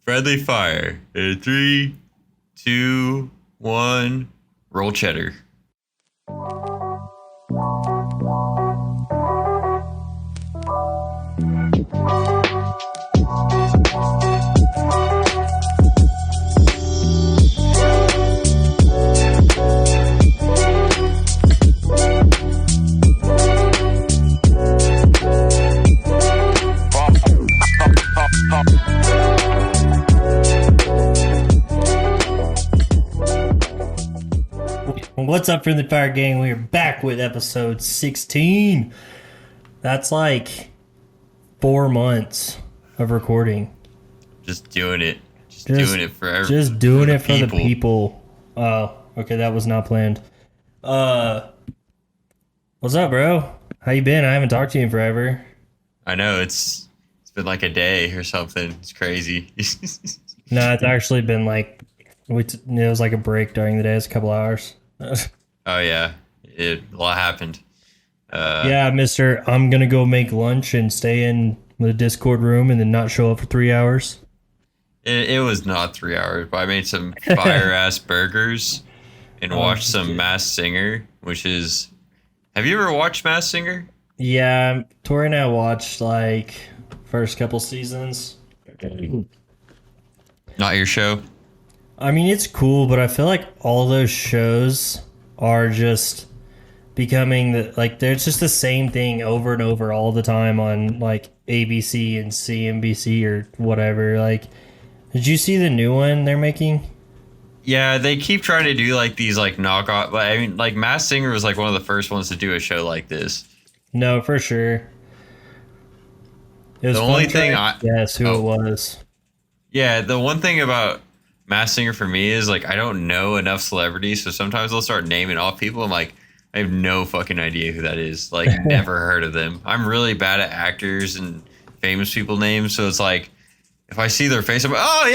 Friendly fire. In three, two, one. Roll cheddar. What's up, Friendly Fire Gang? We are back with episode 16. That's like 4 months of recording. Just doing it. Just doing it for everyone. Just doing it for the people. Oh, okay, that was not planned. What's up, bro? How you been? I haven't talked to you in forever. I know it's been like a day or something. It's crazy. No, it's actually been like it was like a break during the day. It's a couple hours. Oh yeah, a lot happened. Yeah, Mister, I'm gonna go make lunch and stay in the Discord room and then not show up for 3 hours. It was not 3 hours, but I made some fire ass burgers and watched some Masked Singer, which is. Have you ever watched Masked Singer? Yeah, Tori and I watched like first couple seasons. Not your show. I mean, it's cool, but I feel like all those shows are just becoming they're just the same thing over and over all the time on like ABC and CNBC or whatever. Like, did you see the new one they're making? Yeah, they keep trying to do like these like knockoff. But I mean, like Masked Singer was like one of the first ones to do a show like this. No, for sure. It was The only thing guess who it was. Yeah, the one thing about Masked Singer for me is like I don't know enough celebrities, so sometimes they'll start naming off people. I'm like, I have no fucking idea who that is. Like, never heard of them. I'm really bad at actors and famous people names, so it's like if I see their face, I'm like, oh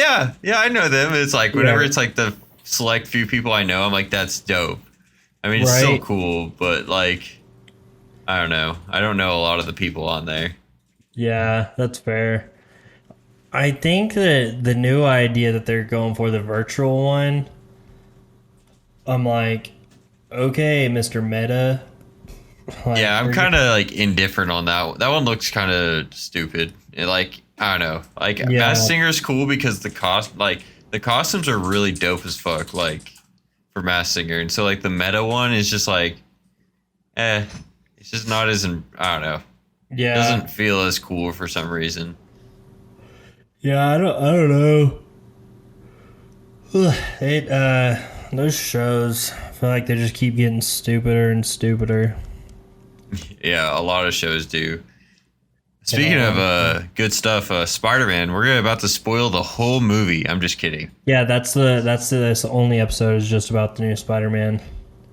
yeah, I know them. It's like whenever it's like the select few people I know, I'm like, that's dope. I mean, it's still cool, but like, I don't know. I don't know a lot of the people on there. Yeah, that's fair. I think that the new idea that they're going for, the virtual one, I'm like, okay, Mr. Meta. Like, yeah, I'm kind of like indifferent on that. That one looks kind of stupid. Like, I don't know. Like, Masked Singer's cool because the costumes are really dope as fuck. Like, for Masked Singer, and so like the Meta one is just like, it's just not as I don't know. Yeah, it doesn't feel as cool for some reason. Yeah, I don't know. Those shows, I feel like they just keep getting stupider and stupider. Yeah, a lot of shows do. Speaking of good stuff, Spider-Man, we're about to spoil the whole movie. I'm just kidding. Yeah, that's the only episode is just about the new Spider-Man.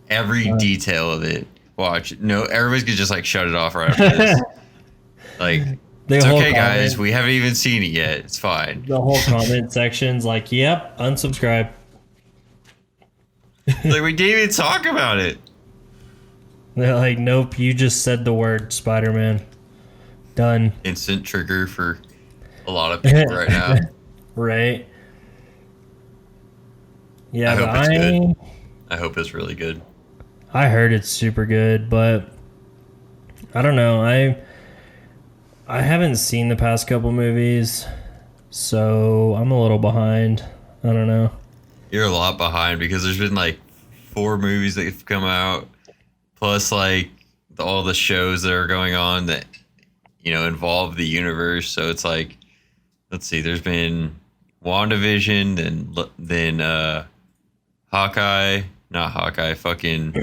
Every detail of it. Watch. No, everybody's gonna just like shut it off right after this. Like, it's okay, guys. We haven't even seen it yet. It's fine. The whole comment section's like, yep, unsubscribe. Like, we didn't even talk about it. They're like, nope, you just said the word Spider-Man. Done. Instant trigger for a lot of people right now. Right. Yeah, I hope it's good. I hope it's really good. I heard it's super good, but I don't know. I haven't seen the past couple movies, so I'm a little behind. I don't know. You're a lot behind because there's been like 4 movies that have come out, plus like all the shows that are going on that involve the universe. So it's like, let's see, there's been WandaVision, then not Hawkeye, fucking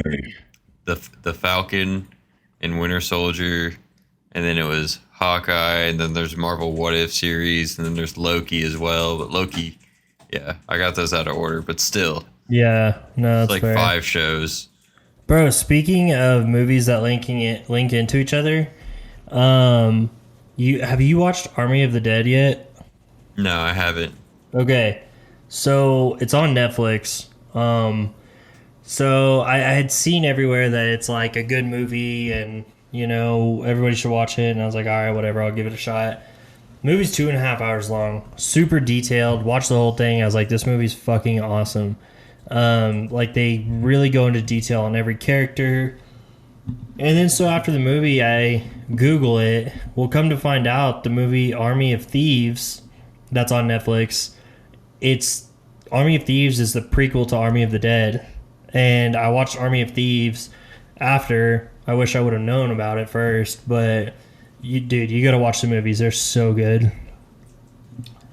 the Falcon and Winter Soldier, and then it was Hawkeye, and then there's Marvel What If series, and then there's Loki as well. But Loki, yeah, I got those out of order, but still. Yeah, no, it's like fair. 5 shows. Bro, speaking of movies that link into each other, have you watched Army of the Dead yet? No, I haven't. Okay, so it's on Netflix. So I had seen everywhere that it's like a good movie and everybody should watch it. And I was like, all right, whatever, I'll give it a shot. Movie's 2.5 hours long, super detailed. Watch the whole thing. I was like, this movie's fucking awesome. Like they really go into detail on every character. And then so after the movie, I Google it. We'll come to find out the movie Army of Thieves, that's on Netflix. It's Army of Thieves is the prequel to Army of the Dead, and I watched Army of Thieves after. I wish I would have known about it first, but you gotta watch the movies. They're so good.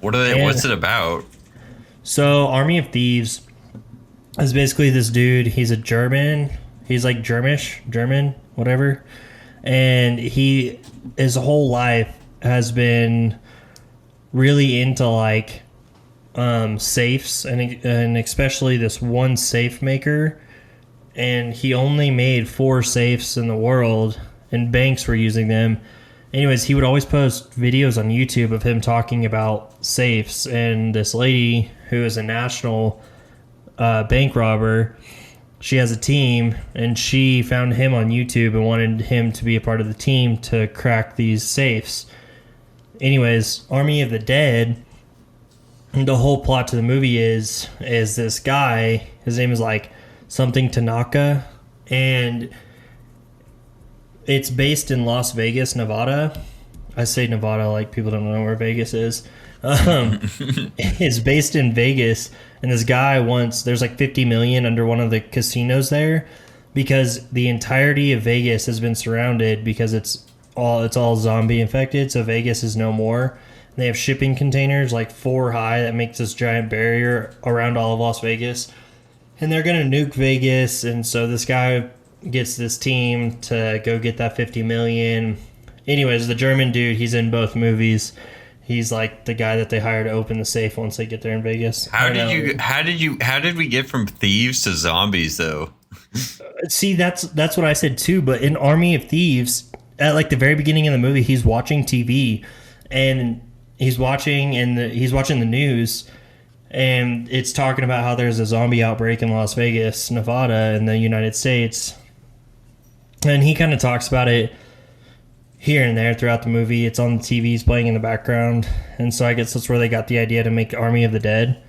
What are they? And What's it about? so Army of Thieves is basically this dude. He's a German. He's like German, whatever. And his whole life has been really into like safes and especially this one safe maker. And he only made 4 safes in the world, and banks were using them. Anyways, he would always post videos on YouTube of him talking about safes. And this lady who is a national bank robber, she has a team, and she found him on YouTube and wanted him to be a part of the team to crack these safes. Anyways, Army of the Dead, the whole plot to the movie is this guy, his name is like something Tanaka, and it's based in Las Vegas, Nevada. I say Nevada like people don't know where Vegas is. It's based in Vegas, and this guy wants, there's like 50 million under one of the casinos there, because the entirety of Vegas has been surrounded because it's all zombie infected, so Vegas is no more. And they have shipping containers like 4 high that makes this giant barrier around all of Las Vegas, and they're gonna nuke Vegas. And so this guy gets this team to go get that 50 million. Anyways, the German dude, he's in both movies. He's like the guy that they hire to open the safe once they get there in Vegas. How did we get from thieves to zombies though? See, that's what I said too. But in Army of Thieves, at like the very beginning of the movie, he's watching TV, and he's watching the news, and it's talking about how there's a zombie outbreak in Las Vegas, Nevada, in the United States, and he kind of talks about it here and there throughout the movie. It's on the TVs playing in the background, and so I guess that's where they got the idea to make Army of the Dead.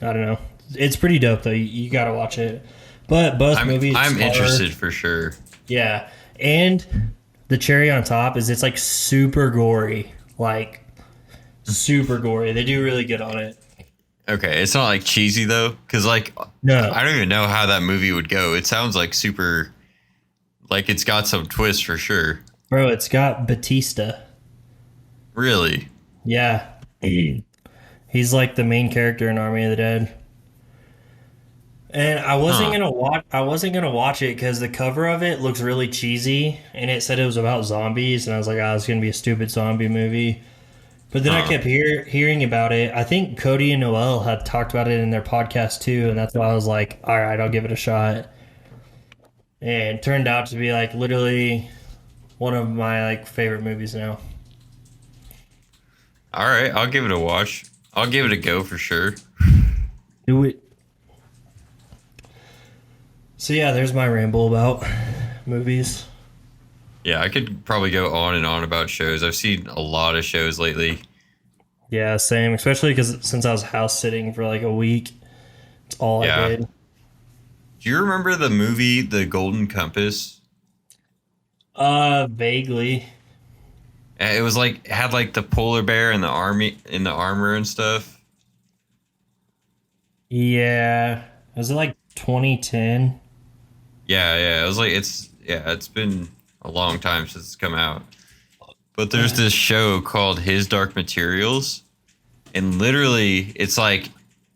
I don't know. It's pretty dope though. You gotta watch it. But both movies, I'm interested for sure. Yeah, and the cherry on top is it's like super gory, like super gory. They do really good on it. Okay, it's not like cheesy though, because like No, I don't even know how that movie would go. It sounds like super, like it's got some twist for sure. bro, it's got Batista. Really? Yeah, he's like the main character in Army of the Dead. And I wasn't Huh. gonna watch it because the cover of it looks really cheesy, and it said it was about zombies, and I was like, it's gonna be a stupid zombie movie. But then I Huh. kept hearing about it. I think Cody and Noel had talked about it in their podcast too, and that's why I was like, all right, I'll give it a shot. And it turned out to be like literally one of my like favorite movies now. All right, I'll give it a watch. I'll give it a go for sure. Do it. So yeah, there's my ramble about movies. Yeah, I could probably go on and on about shows. I've seen a lot of shows lately. Yeah, same. Especially because since I was house sitting for like a week, it's all Yeah. I did. Do you remember the movie The Golden Compass? Vaguely. It was like had like the polar bear and the army in the armor and stuff. Yeah. Was it like 2010? Yeah. It was like it's been a long time since it's come out. But there's this show called His Dark Materials, and literally it's like,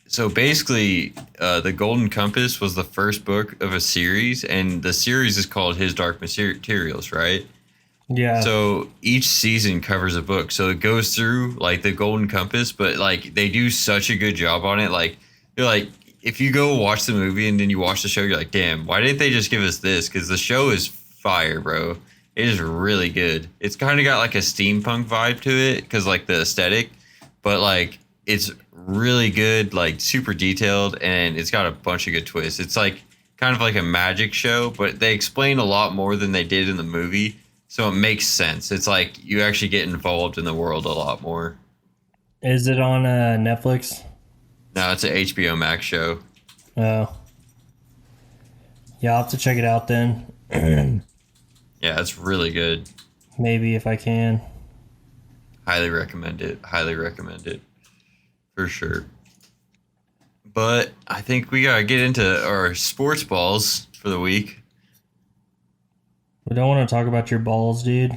so basically The Golden Compass was the first book of a series, and the series is called His Dark Materials, right? Yeah. So each season covers a book. So it goes through like the Golden Compass, but like they do such a good job on it. Like you're like, if you go watch the movie and then you watch the show, you're like, damn, why didn't they just give us this? Because the show is fire, bro. It is really good. It's kind of got like a steampunk vibe to it because like the aesthetic, but like it's really good, like super detailed, and it's got a bunch of good twists. It's like kind of like a magic show, but they explain a lot more than they did in the movie. So it makes sense. It's like you actually get involved in the world a lot more. Is it on Netflix? No, it's an HBO Max show. Oh. Yeah, I'll have to check it out then. Yeah, it's really good. Maybe if I can. Highly recommend it. Highly recommend it. For sure. But I think we gotta get into our sports balls for the week. We don't want to talk about your balls, dude.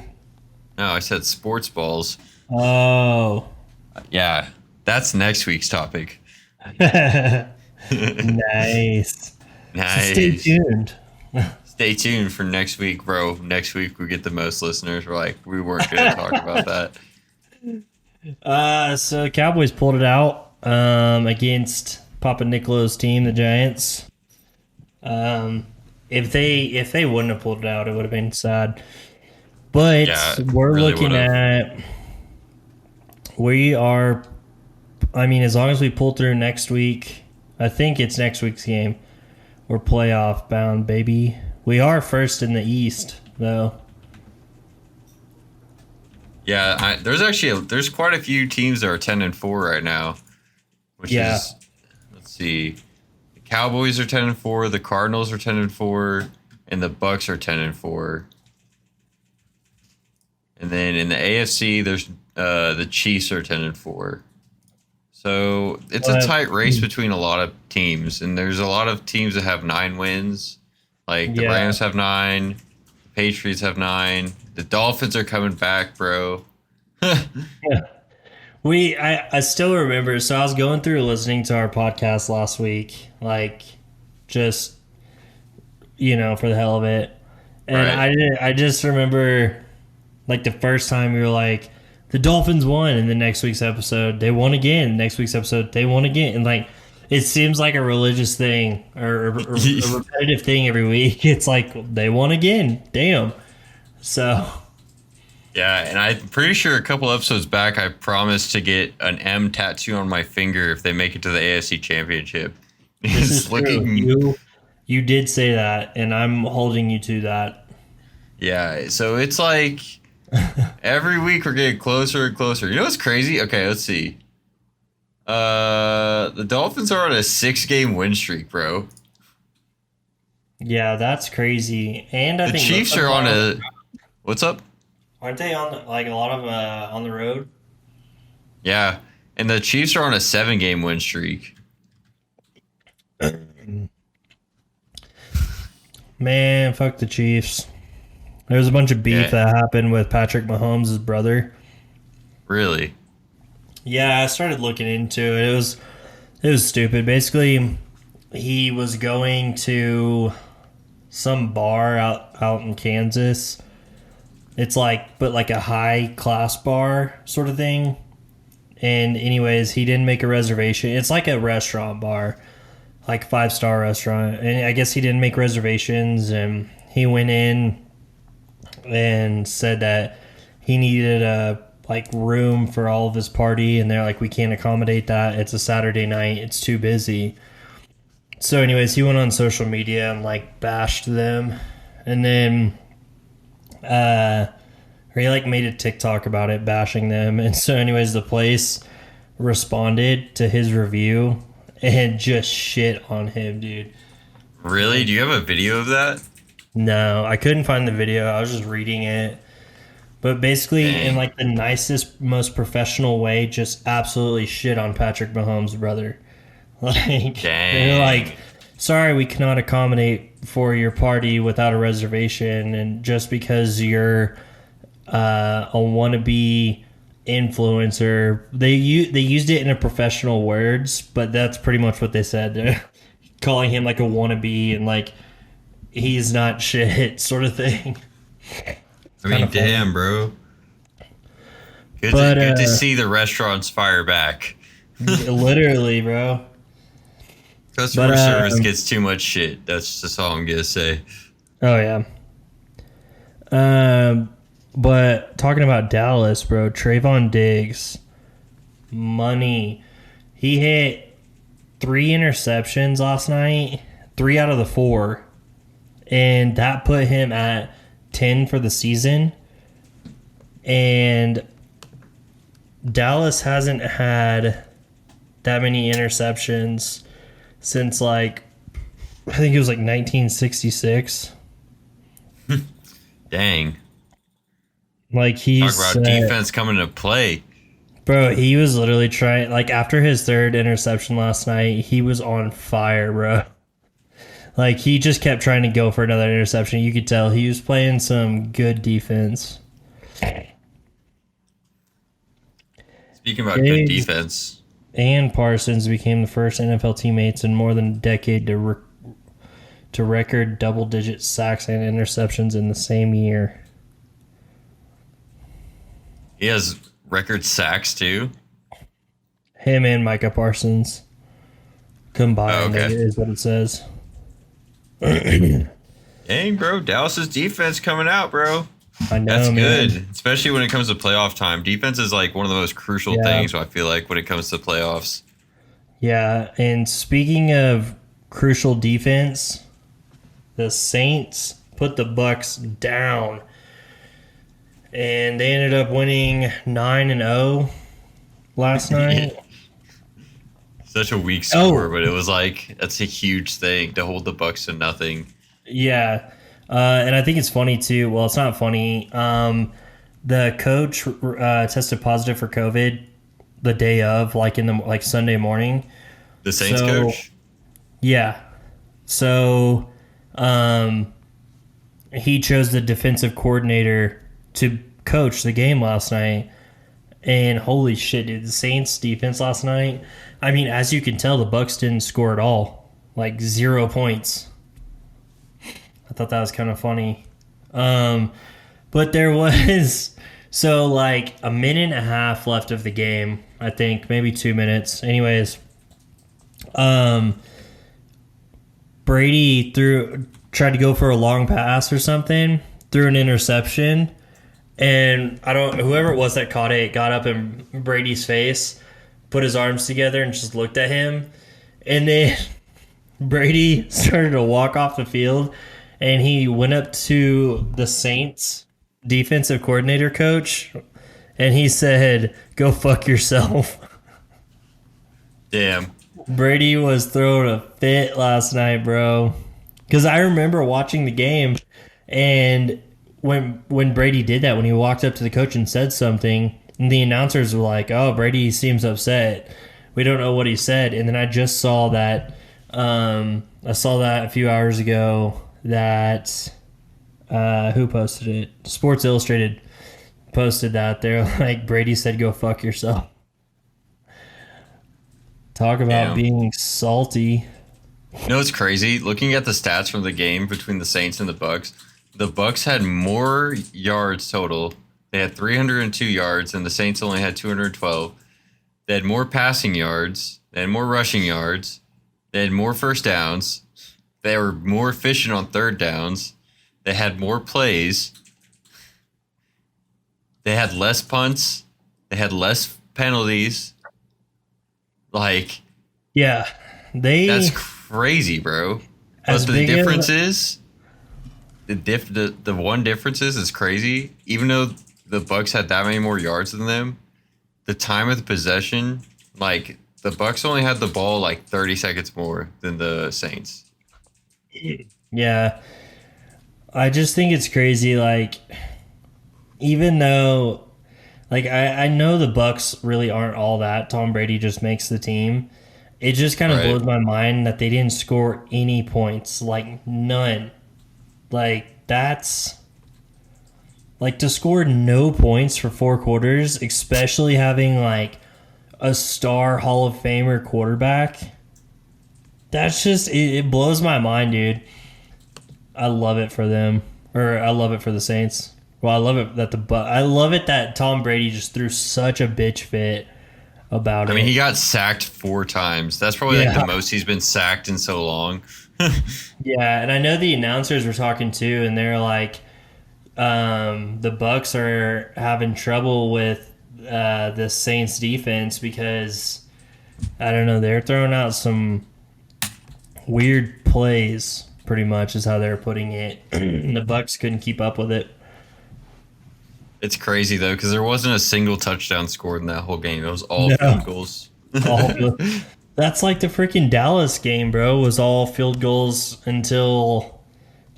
No, I said sports balls. Oh. Yeah, that's next week's topic. Nice. Nice. Stay tuned. Stay tuned for next week, bro. Next week we get the most listeners. We're like, we weren't gonna talk about that. So Cowboys pulled it out against Papa Nicolo's team, the Giants. If they wouldn't have pulled it out, it would have been sad. But Yeah, it we're really looking would've. at we are. I mean, as long as we pull through next week, I think it's next week's game. We're playoff bound, baby. We are first in the East, though. Yeah, there's quite a few teams that are 10-4 right now, which Yeah. is, let's see, the Cowboys are 10-4, the Cardinals are 10-4, and the Bucks are 10-4. And then in the AFC, there's the Chiefs are 10-4. So it's a tight race between a lot of teams, and there's a lot of teams that have 9 wins. Like the Yeah. Rams have 9, the Patriots have 9, the Dolphins are coming back, bro. I still remember. So I was going through listening to our podcast last week, like just for the hell of it, and Right. I just remember like the first time we were like the Dolphins won, and the next week's episode they won again. Next week's episode they won again, and like it seems like a religious thing or a repetitive thing every week. It's like they won again. Damn. So. Yeah, and I'm pretty sure a couple episodes back I promised to get an M tattoo on my finger if they make it to the AFC Championship. This It's is looking, true. You did say that, and I'm holding you to that. yeah. So it's like every week we're getting closer and closer. You know what's crazy? Okay, let's see. The Dolphins are on a 6-game win streak, bro. Yeah, that's crazy. And I The think Chiefs are on a. What's up? aren't they on like a lot of on the road? Yeah, and the Chiefs are on a 7-game win streak. Man, fuck the Chiefs. There was a bunch of beef Yeah. that happened with Patrick Mahomes' brother. Really? Yeah, I started looking into it. It was stupid. Basically, he was going to some bar out in Kansas. It's like a high class bar sort of thing. And anyways, he didn't make a reservation. It's like a restaurant bar, like 5-star restaurant. And I guess he didn't make reservations, and he went in and said that he needed a room for all of his party, and they're like, we can't accommodate that. It's a Saturday night. It's too busy. So anyways, he went on social media and bashed them, and then he made a TikTok about it, bashing them. And so anyways, the place responded to his review and just shit on him, dude. Really? Do you have a video of that? No, I couldn't find the video. I was just reading it. But basically, Dang. in the nicest, most professional way, just absolutely shit on Patrick Mahomes' brother. They're Dang. like, sorry, we cannot accommodate for your party without a reservation, and just because you're a wannabe influencer, they used it in a professional words, but that's pretty much what they said. They're calling him a wannabe and he's not shit sort of thing. I mean, kinda funny. damn, bro. Good, But, good to see the restaurants fire back. Literally, bro. Customer But, service gets too much shit. That's just all I'm gonna say. Oh yeah. But talking about Dallas, bro, Trayvon Diggs, money. He hit 3 interceptions last night, 3 out of the 4, and that put him at 10 for the season. and Dallas hasn't had that many interceptions since like I think it was like 1966. Dang. Like Talk about defense coming to play. bro, he was literally trying like after his third interception last night, he was on fire, bro. Like he just kept trying to go for another interception. You could tell he was playing some good defense. Speaking about good defense, And Parsons became the first NFL teammates in more than a decade to record double-digit sacks and interceptions in the same year. he has record sacks too. Him and Micah Parsons combined, Oh, okay. is what it says. Dang, bro, Dallas's defense coming out, bro. I know, That's man. good, especially when it comes to playoff time. Defense is like one of the most crucial Yeah. things. I feel like when it comes to playoffs. Yeah, and speaking of crucial defense, the Saints put the Bucks down, and they ended up winning 9-0 last night. Such a weak Oh. score, but it was like that's a huge thing to hold the Bucks to nothing. Yeah, and I think it's funny too. Well, it's not funny. The coach tested positive for COVID the day of, like in the like Sunday morning. The Saints So- coach. Yeah. So, he chose the defensive coordinator to coach the game last night. And holy shit, dude, the Saints defense last night. I mean, as you can tell, the Bucks didn't score at all. Like 0 points. I thought that was kind of funny. But there was so like a minute and a half left of the game, I think, maybe 2 minutes. Anyways, Brady tried to go for a long pass or something, threw an interception, and whoever it was that caught it got up in Brady's face, put his arms together and just looked at him, and then Brady started to walk off the field, and he went up to the Saints defensive coordinator coach, and he said, "Go fuck yourself." Damn. Brady was throwing a fit last night, bro. Because I remember watching the game, and when Brady did that, when he walked up to the coach and said something, and the announcers were like, "Oh, Brady seems upset. We don't know what he said." And then I just saw that. I saw that a few hours ago. That who posted it? Sports Illustrated posted that. They're like, Brady said, "Go fuck yourself." Talk about Damn. being salty. You know what's crazy? Looking at the stats from the game between the Saints and the Bucks had more yards total. They had 302 yards, and the Saints only had 212. They had more passing yards. They had more rushing yards. They had more first downs. They were more efficient on third downs. They had more plays. They had less punts. They had less penalties. Like, Yeah, that's crazy, bro. As But the big as- difference is, the one difference is it's crazy. Even though the Bucks had that many more yards than them, the time of the possession, like the Bucks only had the ball like 30 seconds more than the Saints. yeah. I just think it's crazy. Like, even though, like, I know the Bucks really aren't all that. Tom Brady just makes the team. It just kind of Right. blows my mind that they didn't score any points, like none. Like that's like to score no points for 4 quarters, especially having like a star Hall of Famer quarterback. That's just it blows my mind, dude. I love it for them, or I love it for the Saints. Well, I love it that I love it that Tom Brady just threw such a bitch fit about it. I mean, he got sacked 4 times. That's probably like Yeah. the most he's been sacked in so long. Yeah, and I know the announcers were talking too, and they're like, the Bucks are having trouble with the Saints defense because I don't know, they're throwing out some weird plays. Pretty much is how they're putting it. And the Bucks couldn't keep up with it. It's crazy though because there wasn't a single touchdown scored in that whole game. It was all No. field goals. All that's like the freaking Dallas game, bro. Was all field goals until,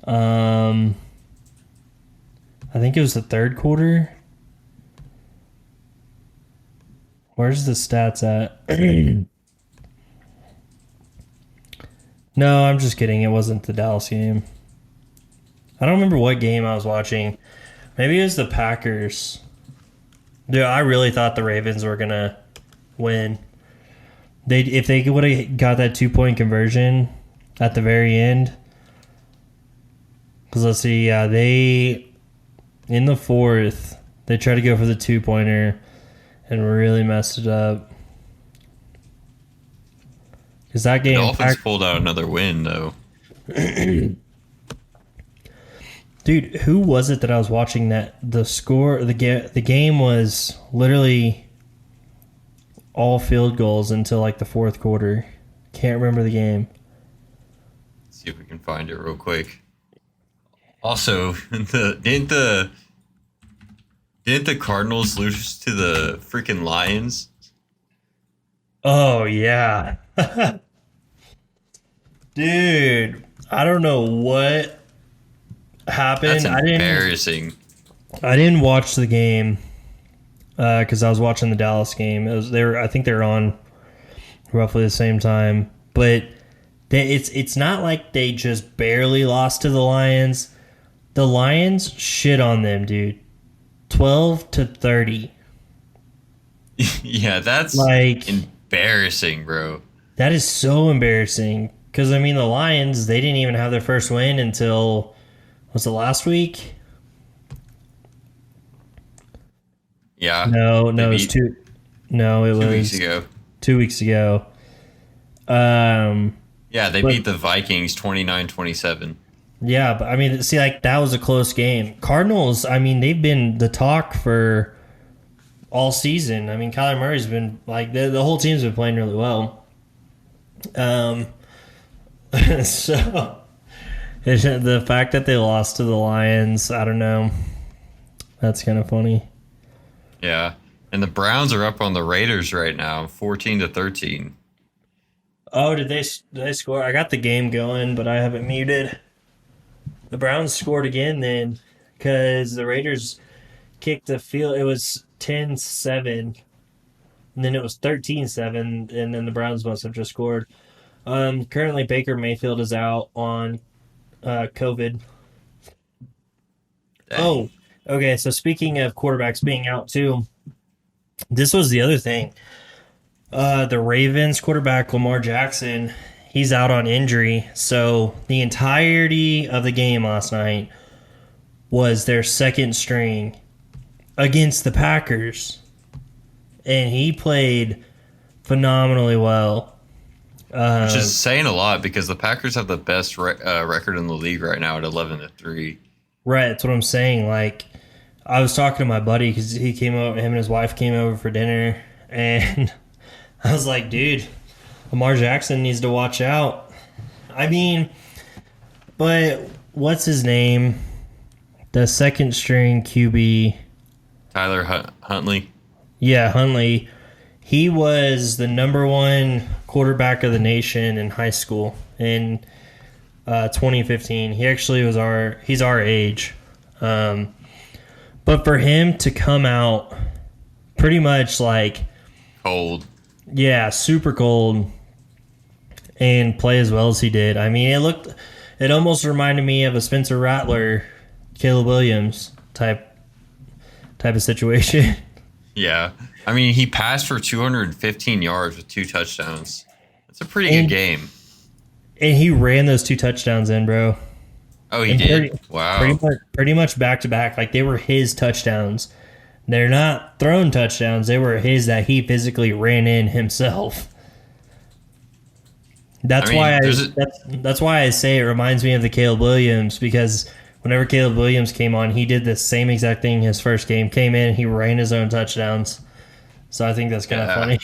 I think it was the third quarter. Where's the stats at? No, I'm just kidding. It wasn't the Dallas game. I don't remember what game I was watching. Maybe it was the Packers. Dude, I really thought the Ravens were gonna win. If they would have got that 2-point conversion at the very end. Because let's see, yeah, they in the fourth they tried to go for the 2-pointer and really messed it up. Because that The game, Dolphins pulled out another win though. dude, who was it that I was watching that the score the game was literally all field goals until like the fourth quarter. Can't remember the game. Let's see if we can find it real quick. Also, didn't the Cardinals lose to the freaking Lions? Oh yeah. Dude, I don't know what happened. That's embarrassing. I didn't watch the game because I was watching the Dallas game. I think they were on roughly the same time, but it's not like they just barely lost to the Lions. The Lions shit on them, dude. 12-30. Yeah, that's Like embarrassing, bro. that is so embarrassing. Because I mean, the Lions, they didn't even have their first win until was it last week? Yeah. No, They it was beat two. No, it 2 was weeks ago. 2 weeks ago. Yeah, they But- beat the Vikings 29-27. Yeah, but I mean, see, like that was a close game. Cardinals, I mean, they've been the talk for all season. I mean, Kyler Murray's been like the whole team's been playing really well. So the fact that they lost to the Lions, I don't know. That's kind of funny. Yeah. And the Browns are up on the Raiders right now, 14-13. Oh, did they score? I got the game going, but I have it muted. The Browns scored again then because the Raiders kicked the field. It was 10-7, and then it was 13-7, and then the Browns must have just scored. Currently, Baker Mayfield is out on COVID. Dang. Oh, okay. So speaking of quarterbacks being out too, this was the other thing. The Ravens quarterback Lamar Jackson, he's out on injury. So the entirety of the game last night was their second string against the Packers, and he played phenomenally well. Which is saying a lot because the Packers have the best record in the league right now at 11-3. Right, that's what I'm saying. Like, I was talking to my buddy because he came over, him and his wife came over for dinner, and I was like, dude, Lamar Jackson needs to watch out. I mean, but what's his name? The second string QB. Tyler Huntley. Yeah, Huntley. He was the number one quarterback of the nation in high school in 2015. He actually he's our age. But for him to come out pretty much like, Cold. yeah, super cold and play as well as he did. I mean, it almost reminded me of a Spencer Rattler, Caleb Williams type of situation. Yeah. I mean, he passed for 215 yards with 2 touchdowns. That's a pretty And- good game. And he ran those 2 touchdowns in, bro. Oh, he And did? Wow. Pretty much back to back. Like they were his touchdowns. They're not thrown touchdowns. They were his that he physically ran in himself. That's I mean, why there's that's why I say it reminds me of the Caleb Williams, because whenever Caleb Williams came on, he did the same exact thing his first game. Came in, he ran his own touchdowns. So I think that's kind of Yeah. funny.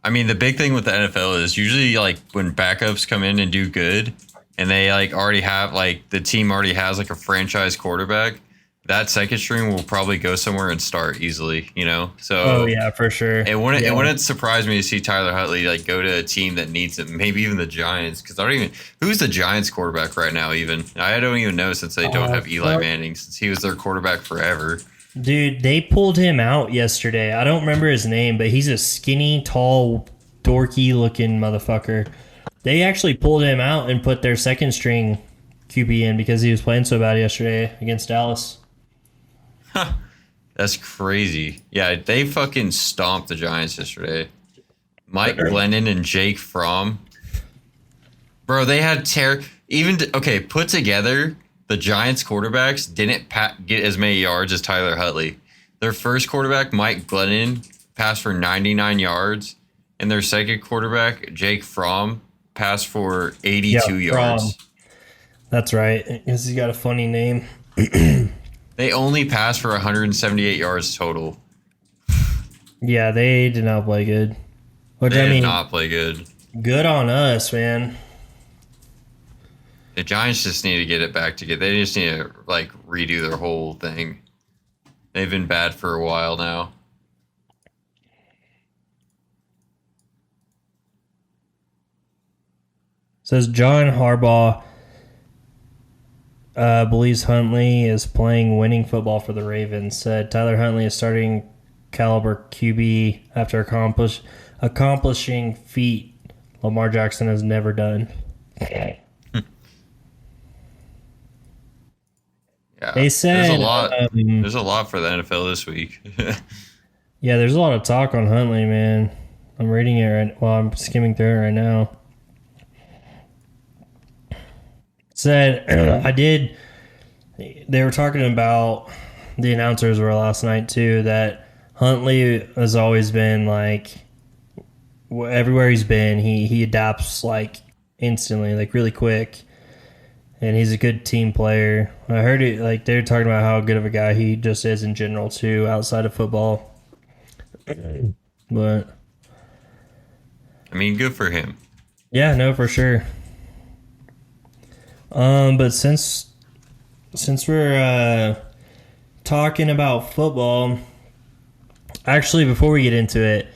I mean, the big thing with the NFL is usually like when backups come in and do good and they like already have like the team already has like a franchise quarterback, that second string will probably go somewhere and start easily, you know? Oh So yeah, for sure. it wouldn't surprise me to see Tyler Huntley like go to a team that needs him, maybe even the Giants, because I don't even who's the Giants quarterback right now. Even I don't even know since they don't have Eli Manning, since he was their quarterback forever. Dude, they pulled him out yesterday. I don't remember his name, but he's a skinny, tall, dorky looking motherfucker. They actually pulled him out and put their second string QB in because he was playing so bad yesterday against Dallas. That's crazy. Yeah, they fucking stomped the Giants yesterday. Mike Glennon and Jake Fromm. Bro, they had okay, put together, the Giants quarterbacks didn't get as many yards as Tyler Huntley. Their first quarterback, Mike Glennon, passed for 99 yards, and their second quarterback, Jake Fromm, passed for 82 yards. That's right. Because he's got a funny name. They only passed for 178 yards total. Yeah, they did not play good. Which, They did not play good. Good on us, man. The Giants just need to get it back together. They just need to like redo their whole thing. They've been bad for a while now. Says John Harbaugh believes Huntley is playing winning football for the Ravens. Said Tyler Huntley is starting caliber QB after accomplishing feat Lamar Jackson has never done. Yeah, They said there's a lot. There's a lot for the NFL this week. Yeah, there's a lot of talk on Huntley, man. I'm reading it right. Well, I'm skimming through it right now. Said I did. They were talking about, the announcers were last night too, that Huntley has always been like, everywhere he's been, he adapts like instantly, like really quick, and he's a good team player. I heard it, like they were talking about how good of a guy he just is in general too, outside of football. But I mean, good for him. yeah, no, for sure. But since we're talking about football, actually, before we get into it,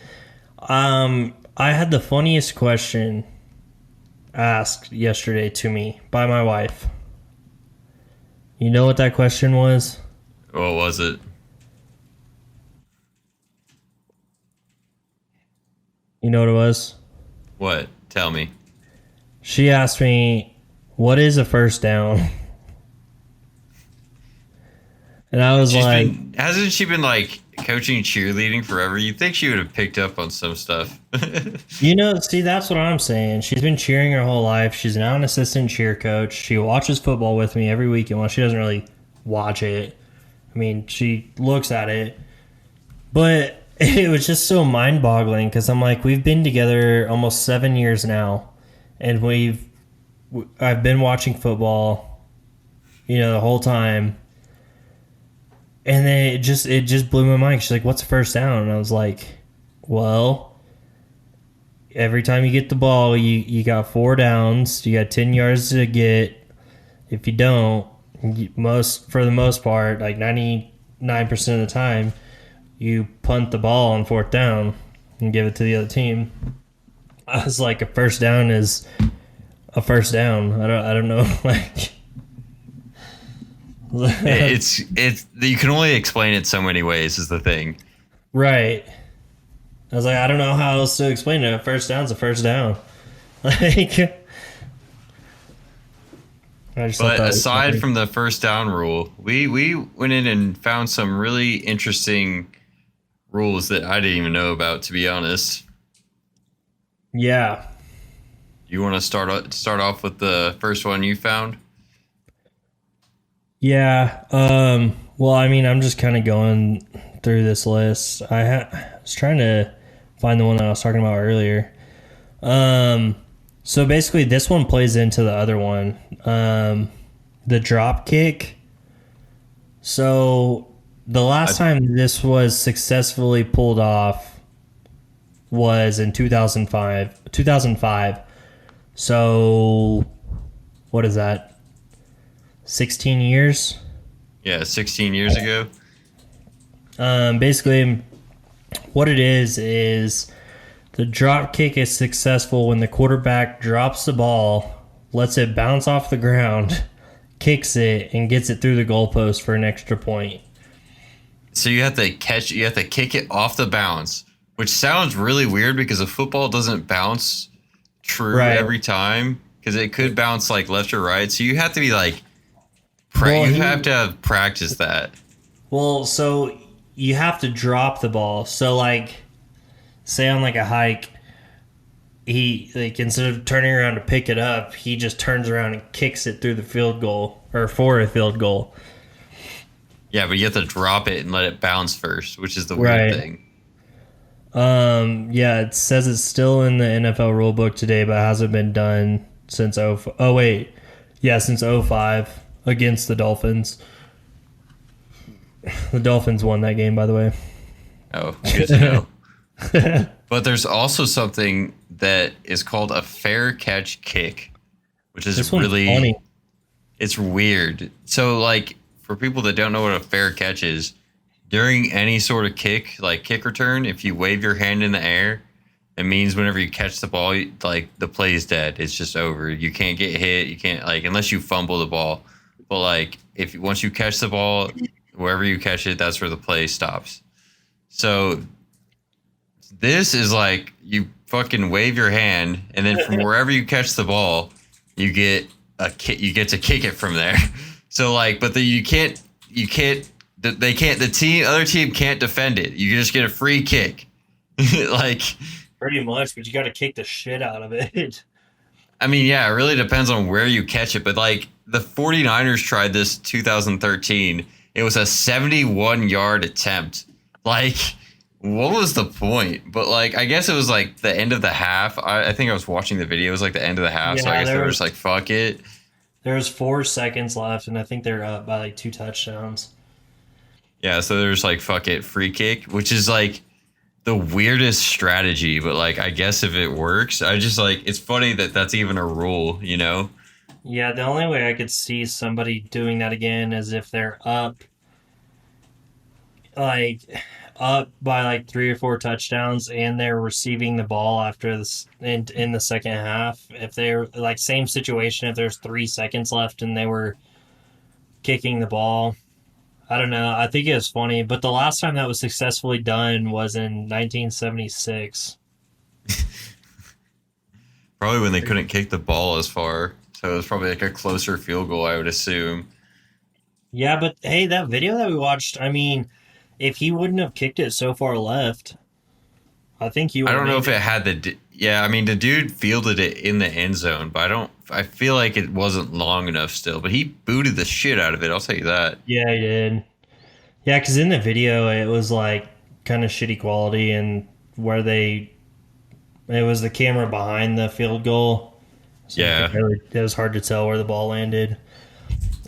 I had the funniest question asked yesterday to me by my wife. You know what that question was? What was it? You know what it was? What? Tell me. She asked me, "What is a first down?" And I was Hasn't she been like coaching cheerleading forever? You'd think she would have picked up on some stuff. see, that's what I'm saying. She's been cheering her whole life. She's now an assistant cheer coach. She watches football with me every weekend. Well, she doesn't really watch it. I mean, she looks at it. But it was just so mind-boggling because I'm like, we've been together almost 7 years now, and I've been watching football, the whole time. And then it just blew my mind. She's like, "What's a first down?" And I was like, "Well, every time you get the ball, you got 4 downs. You got 10 yards to get. If you don't, for the most part, like 99% of the time, you punt the ball on 4th down and give it to the other team." I was like, a first down is a first down. I don't know, like. it's you can only explain it so many ways is the thing. Right. I was like, I don't know how else to explain it. A first down's a first down. Like, but aside from the first down rule, we went in and found some really interesting rules that I didn't even know about, to be honest. Yeah. You want to start off with the first one you found? Yeah. Well, I mean, I'm just kind of going through this list. I was trying to find the one that I was talking about earlier. So basically, this one plays into the other one. The drop kick. So the last time this was successfully pulled off was in 2005. So what is that? 16 years? Yeah, 16 years ago. Basically, what it is the drop kick is successful when the quarterback drops the ball, lets it bounce off the ground, kicks it, and gets it through the goalpost for an extra point. So you have to kick it off the bounce, which sounds really weird because a football doesn't bounce true Right. every time because it could bounce like left or right. So you have to be like, Well, you he- have to have practice that. Well, so you have to drop the ball. So, like, say on like a hike, he like instead of turning around to pick it up, he just turns around and kicks it through the field goal or for a field goal. Yeah, but you have to drop it and let it bounce first, which is the weird Right. thing. Yeah, it says it's still in the NFL rulebook today, but hasn't been done since since '05 against the Dolphins. The Dolphins won that game, by the way. Oh, good to know. But there's also something that is called a fair catch kick, which is This one's really funny. it's weird. So like for people that don't know what a fair catch is, during any sort of kick return, if you wave your hand in the air, it means whenever you catch the ball, like the play is dead. It's just over. You can't get hit. You can't like unless you fumble the ball. But like if once you catch the ball, wherever you catch it, that's where the play stops. So this is like you fucking wave your hand, and then from wherever you catch the ball, you get a kick. You get to kick it from there. So like, but you can't. They can't. Other team can't defend it. You just get a free kick. Like, Pretty much, but you got to kick the shit out of it. I mean, yeah, it really depends on where you catch it. But like the 49ers tried this 2013. It was a 71-yard attempt. Like, what was the point? But like, I guess it was like the end of the half. I think I was watching the video. It was like the end of the half. So Yeah, I guess they there were was- just like, fuck it. There's 4 seconds left, and I think they're up by like 2 touchdowns. Yeah, so there's like, fuck it, free kick, which is like the weirdest strategy. But like, I guess if it works, I just like, it's funny that that's even a rule, you know? Yeah, the only way I could see somebody doing that again is if they're like up by like 3 or 4 touchdowns and they're receiving the ball after this in the second half. If they're like same situation, if there's 3 seconds left and they were kicking the ball. I don't know. I think it was funny, but the last time that was successfully done was in 1976. Probably when they couldn't kick the ball as far. So it was probably like a closer field goal, I would assume. Yeah, but hey, that video that we watched, I mean, if he wouldn't have kicked it so far left, I think he would I have don't know made if it had yeah, I mean, the dude fielded it in the end zone, but I feel like it wasn't long enough still, but he booted the shit out of it. I'll tell you that. Yeah, he did. Yeah, because in the video, it was like kind of shitty quality, and it was the camera behind the field goal. So Yeah. it was hard to tell where the ball landed.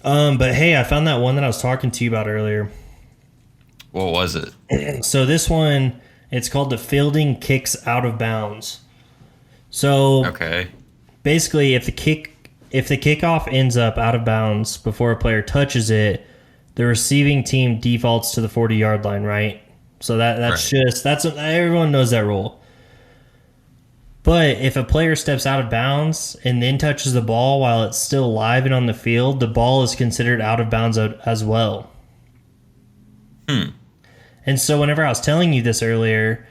But hey, I found that one that I was talking to you about earlier. What was it? So this one, it's called the fielding kicks out of bounds. So Okay. basically, if the kickoff ends up out of bounds before a player touches it, the receiving team defaults to the 40-yard line, right? So that's everyone knows that rule. But if a player steps out of bounds and then touches the ball while it's still live and on the field, the ball is considered out of bounds as well. And so whenever I was telling you this earlier,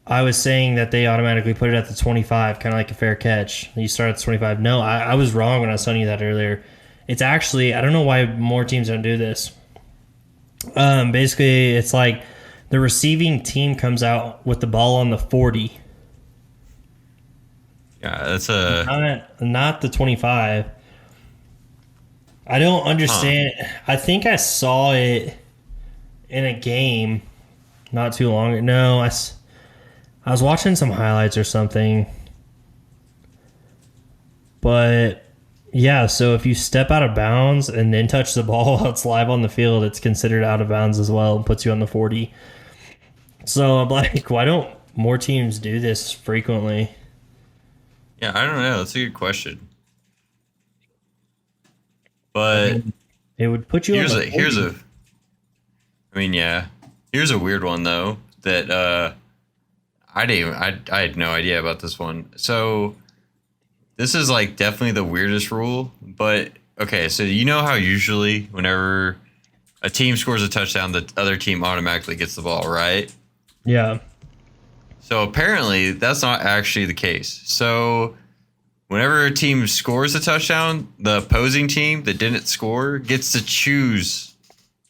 I was saying that they automatically put it at the 25, kind of like a fair catch. You start at the 25. No, I was wrong when I was telling you that earlier. It's actually, I don't know why more teams don't do this. Basically, it's like the receiving team comes out with the ball on the 40. Yeah, that's a Not the 25. I don't understand. I think I saw it in a game not too long ago. No, I was watching some highlights or something. But yeah, so if you step out of bounds and then touch the ball while it's live on the field, it's considered out of bounds as well and puts you on the 40. So I'm like, why don't more teams do this frequently? yeah, I don't know. That's a good question. But It would put you on the Here's podium. a I mean, yeah. Here's a weird one though that I had no idea about this one. So this is like definitely the weirdest rule, but okay, so you know how usually whenever a team scores a touchdown, the other team automatically gets the ball, right? Yeah. So apparently that's not actually the case. So whenever a team scores a touchdown, the opposing team that didn't score gets to choose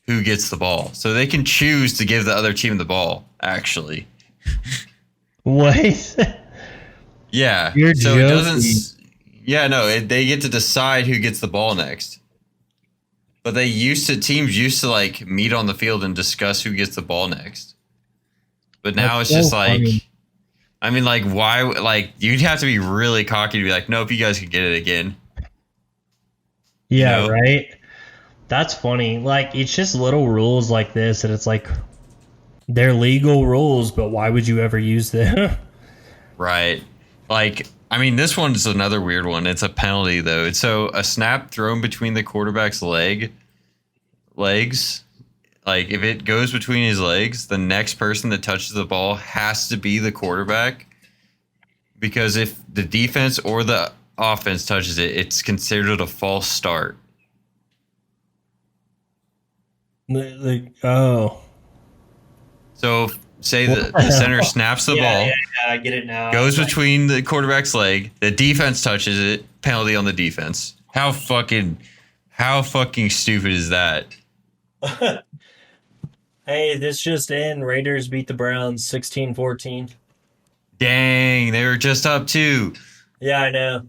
who gets the ball. So they can choose to give the other team the ball, actually. What? Yeah. You're so it doesn't joking. yeah, no, they get to decide who gets the ball next. But teams used to like meet on the field and discuss who gets the ball next. But now That's it's just so like funny. I mean, like, why? Like, you'd have to be really cocky to be like, nope, you guys can get it again. Yeah, know? right. That's funny. Like it's just little rules like this, and it's like they're legal rules, but why would you ever use them? Right. Like, I mean, this one's another weird one. It's a penalty, though. It's so a snap thrown between the quarterback's legs. Like, if it goes between his legs, the next person that touches the ball has to be the quarterback. Because if the defense or the offense touches it, it's considered a false start. Oh, So, say the center snaps the ball. yeah, I get it now. Goes between the quarterback's leg. The defense touches it. Penalty on the defense. How fucking stupid is that? Hey, this just in. Raiders beat the Browns 16-14. Dang, they were just up too. Yeah, I know.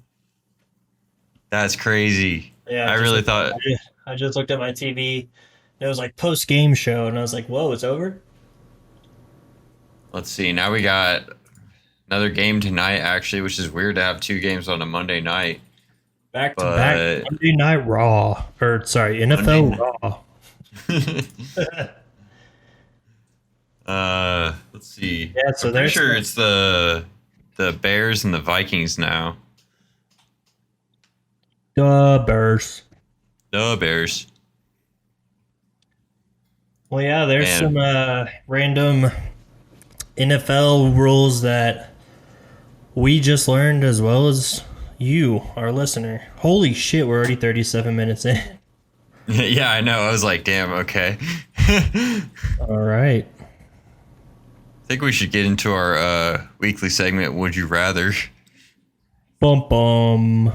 That's crazy. Yeah, I really thought. I just looked at my TV. It was like post game show, and I was like, "Whoa, it's over." Let's see. Now we got another game tonight, actually, which is weird to have two games on a Monday night. Back to But back Monday Night Raw, or sorry, NFL Raw. let's see. Yeah, so I'm pretty there's sure it's the Bears and the Vikings now. Bears. The Bears. Well, yeah, there's Man. some random NFL rules that we just learned as well as you, our listener. Holy shit, we're already 37 minutes in. Yeah, I know. I was like, damn, okay. All right. I think we should get into our weekly segment, Would You Rather? Bum bum.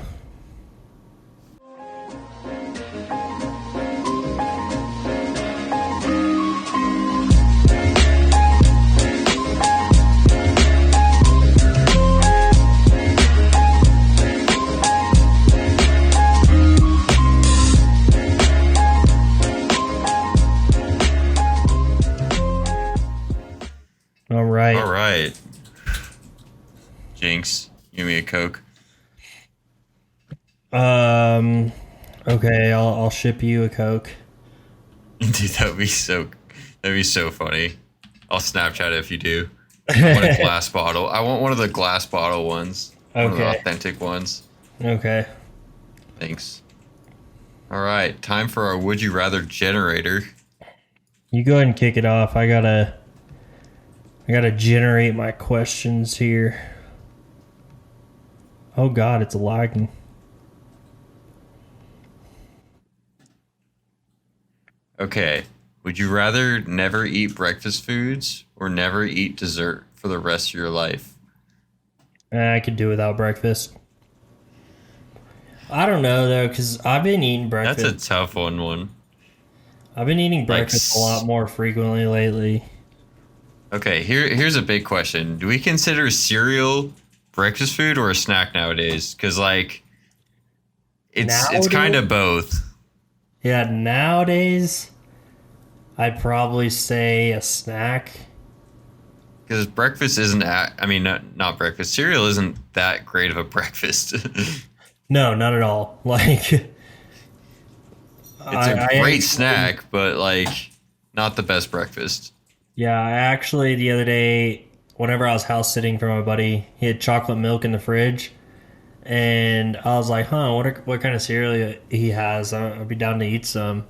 All right. All right. Jinx, give me a Coke. Okay, I'll ship you a Coke. Dude, that'd be so funny. I'll Snapchat it if you do. I want a glass bottle. I want one of the glass bottle ones. One of the Okay. authentic ones. Okay. Thanks. All right, time for our Would You Rather generator. You go ahead and kick it off. I gotta generate my questions here. Oh god, it's lagging. Okay. Would you rather never eat breakfast foods or never eat dessert for the rest of your life? I could do without breakfast. I don't know though, because I've been eating breakfast. That's a tough one. I've been eating breakfast a lot more frequently lately. Okay, here's a big question. Do we consider cereal breakfast food or a snack nowadays? Because like it's kind of both. Yeah, nowadays I'd probably say a snack. Because breakfast isn't I mean not breakfast. Cereal isn't that great of a breakfast. No, not at all. Like It's a great snack, but like not the best breakfast. Yeah, I actually the other day, whenever I was house sitting for my buddy, he had chocolate milk in the fridge, and I was like, huh, what kind of cereal he has? I'd be down to eat some.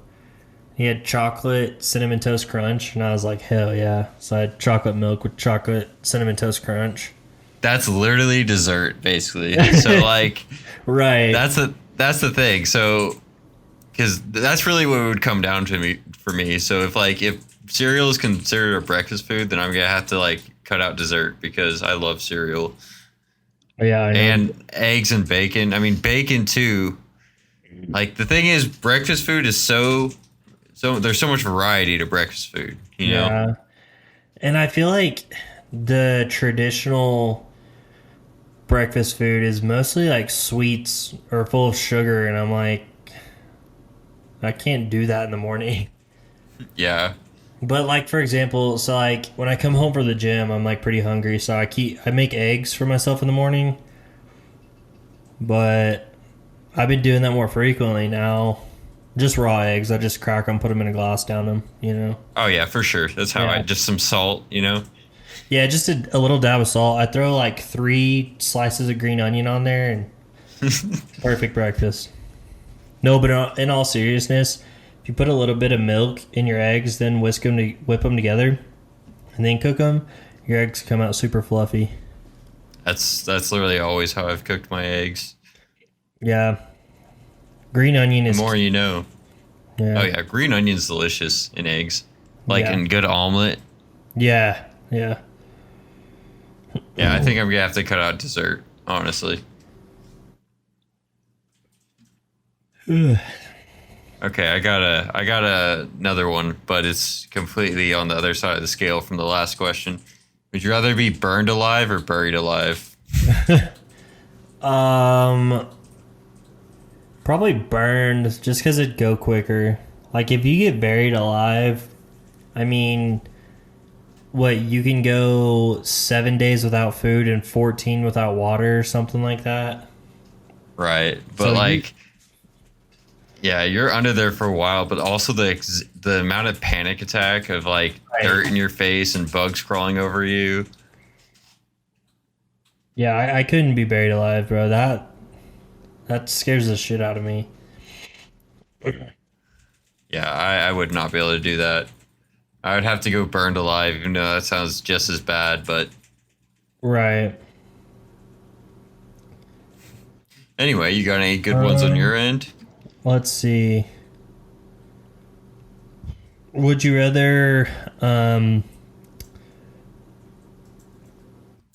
He had chocolate cinnamon toast crunch, and I was like, hell yeah! So I had chocolate milk with chocolate cinnamon toast crunch. That's literally dessert, basically. So like, Right. that's the thing. So, because that's really what it would come down to me for me. So if cereal is considered a breakfast food, then I'm gonna have to like cut out dessert because I love cereal Yeah, I know. and eggs and bacon. I mean, bacon too. Like the thing is, breakfast food is so there's so much variety to breakfast food. You know? Yeah. And I feel like the traditional breakfast food is mostly like sweets or full of sugar, and I'm like, I can't do that in the morning. Yeah. But like for example, so like when I come home from the gym, I'm like pretty hungry, so I make eggs for myself in the morning. But I've been doing that more frequently now. Just raw eggs. I just crack them, put them in a glass, down them. You know. Oh yeah, for sure. That's how I Yeah. just some salt. You know? Yeah, just a little dab of salt. I throw like 3 slices of green onion on there, and perfect breakfast. No, but in all seriousness, if you put a little bit of milk in your eggs, then whip them together, and then cook them, your eggs come out super fluffy. That's literally always how I've cooked my eggs. Yeah, green onion The is more you know. yeah, Oh yeah, green onion's delicious in eggs, like yeah, in good omelet. yeah, yeah. Yeah, I think I'm gonna have to cut out dessert, honestly. Okay, I got another one, but it's completely on the other side of the scale from the last question. Would you rather be burned alive or buried alive? um, Probably burned just because it'd go quicker. Like if you get buried alive, I mean, what you can go 7 days without food and 14 without water or something like that. Right, but So you, like, yeah, you're under there for a while, but also the amount of panic attack of like right. dirt in your face and bugs crawling over you. Yeah, I couldn't be buried alive, bro. That scares the shit out of me. Yeah, I would not be able to do that. I would have to go burned alive, even though that sounds just as bad. But Right. anyway, you got any good ones on your end? Let's see. Would you rather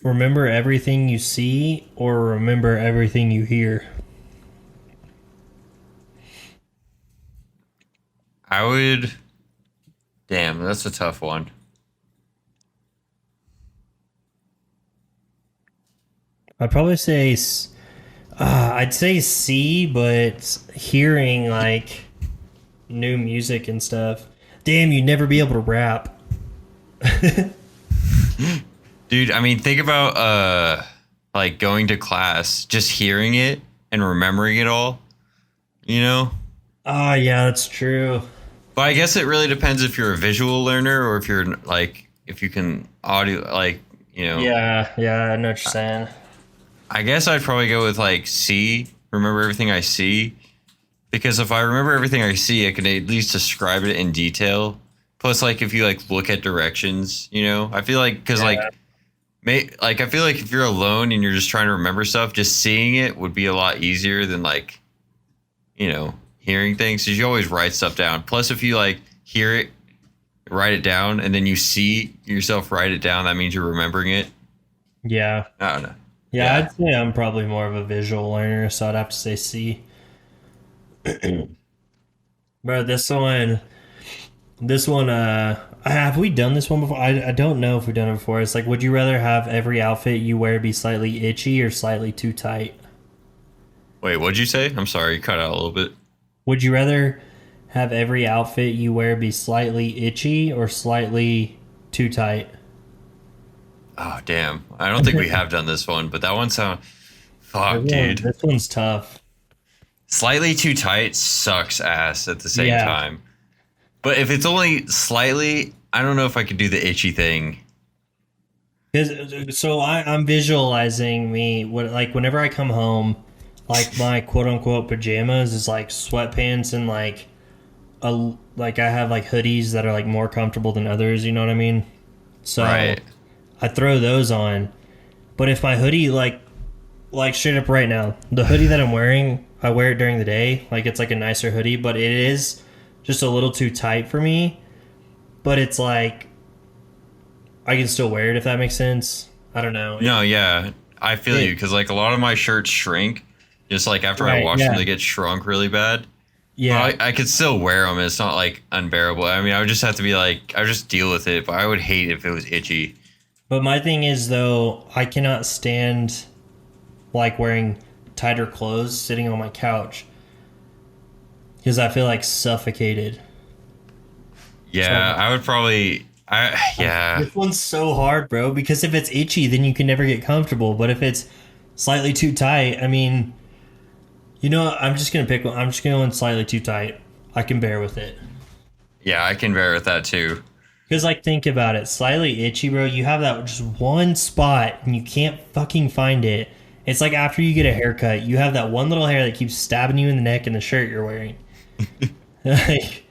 remember everything you see or remember everything you hear? I would. Damn, that's a tough one. I'd probably say I'd say C, but hearing like new music and stuff. Damn, you'd never be able to rap. Dude, I mean, think about like going to class, just hearing it and remembering it all, you know? Oh yeah, that's true. But I guess it really depends if you're a visual learner or if you're like if you can audio like, you know. Yeah, yeah, I know what you're saying. I guess I'd probably go with like C, remember everything I see. Because if I remember everything I see, I can at least describe it in detail. Plus, like if you like look at directions, you know, I feel like because Yeah. like I feel like if you're alone and you're just trying to remember stuff, just seeing it would be a lot easier than like, you know, hearing things. Because you always write stuff down. Plus, if you like hear it, write it down, and then you see yourself write it down, that means you're remembering it. Yeah. I don't know. Yeah, I'd say I'm probably more of a visual learner, so I'd have to say C. Bro, this one, have we done this one before? I don't know if we've done it before. It's like, would you rather have every outfit you wear be slightly itchy or slightly too tight? Wait, what'd you say? I'm sorry, you cut out a little bit. Would you rather have every outfit you wear be slightly itchy or slightly too tight? Oh damn! I don't think we have done this one, but that one sound. Fuck, dude. This one's tough. Slightly too tight sucks ass at the same Yeah. time. But if it's only slightly, I don't know if I could do the itchy thing. So I'm visualizing me what like whenever I come home, like my quote unquote pajamas is like sweatpants and like I have like hoodies that are like more comfortable than others. You know what I mean? So Right. I throw those on. But if my hoodie like straight up right now, the hoodie that I'm wearing, I wear it during the day. Like it's like a nicer hoodie, but it is just a little too tight for me. But it's like I can still wear it if that makes sense. I don't know. No, yeah, I feel you It- because like a lot of my shirts shrink. Just like after I right, wash them, yeah. they get shrunk really bad. Yeah. But I could still wear them. It's not like unbearable. I mean, I would just have to be like, I would just deal with it. But I would hate if it was itchy. But my thing is though, I cannot stand like wearing tighter clothes sitting on my couch because I feel like suffocated. Yeah, So I would probably. Yeah, this one's so hard, bro, because if it's itchy, then you can never get comfortable. But if it's slightly too tight, I mean, you know, I'm just gonna pick one. I'm just gonna go in slightly too tight. I can bear with it. yeah, I can bear with that too. Because, like, think about it. Slightly itchy, bro. You have that just one spot and you can't fucking find it. It's like after you get a haircut, you have that one little hair that keeps stabbing you in the neck in the shirt you're wearing. Like,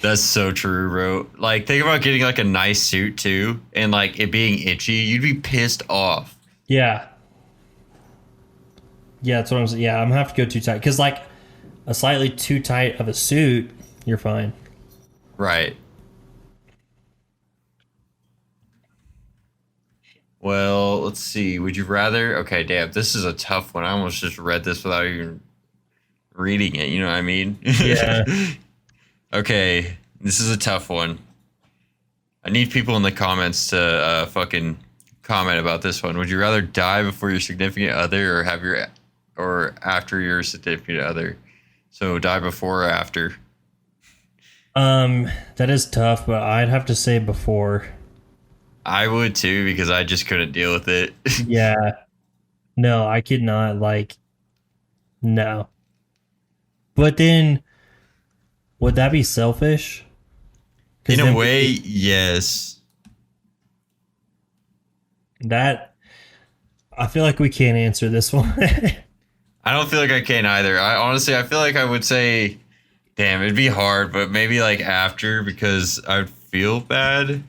That's so true, bro. Like, think about getting like a nice suit too, and like it being itchy. You'd be pissed off. yeah. Yeah, that's what I'm saying. Yeah, I'm gonna have to go too tight. Because, like, a slightly too tight of a suit, you're fine. Right. Well, let's see. Would you rather? Okay, damn, this is a tough one. I almost just read this without even reading it. You know what I mean? Yeah. Okay, this is a tough one. I need people in the comments to fucking comment about this one. Would you rather die before your significant other, or have your, or after your significant other? So die before or after? That is tough, but I'd have to say before. I would too because I just couldn't deal with it. Yeah. No, I could not, like, no. But then, would that be selfish? Because In a then way, yes. that, I feel like we can't answer this one. I don't feel like I can either. I honestly, I feel like I would say, damn, it'd be hard, but maybe like after because I'd feel bad.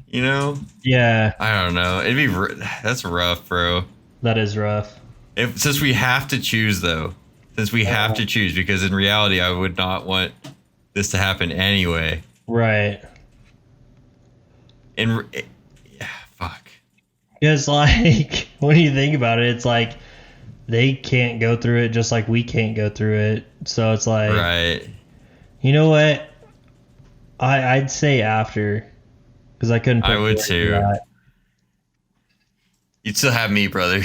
You know, Yeah, I don't know. That's rough, bro. that is rough. If since we have to choose though, since we have to choose because in reality, I would not want this to happen anyway. Right. Yeah, fuck. Because, like, when you think about it, it's like they can't go through it just like we can't go through it. So it's like, Right. you know what? I'd say after. Because I couldn't put I would forward to too. that. You'd still have me, brother.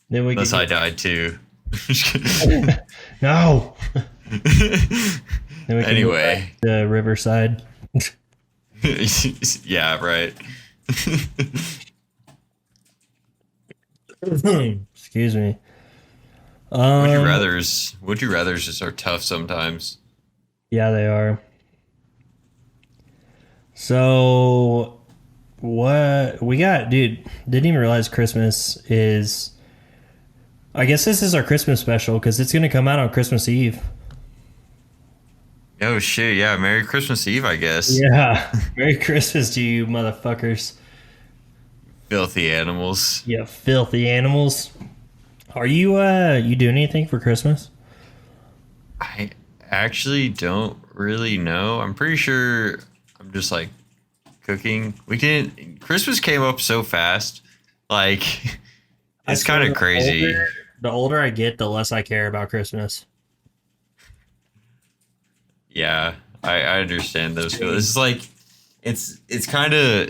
Then we Unless could I died too. No! Then we can move Anyway. back to Riverside. Yeah, right. Excuse me. Would you rather's just are tough sometimes. Yeah, they are. So, what we got, dude? Didn't even realize Christmas is. I guess this is our Christmas special because it's going to come out on Christmas Eve. Oh shit, yeah, Merry Christmas Eve, I guess. Yeah. Merry Christmas to you, motherfuckers. Filthy animals. You filthy animals. Are you doing anything for Christmas? I actually don't really know. I'm pretty sure I'm just like cooking. Christmas came up so fast. Like I it's swear kind of crazy. The older I get, the less I care about Christmas. Yeah, I understand those feelings. It's like it's kind of.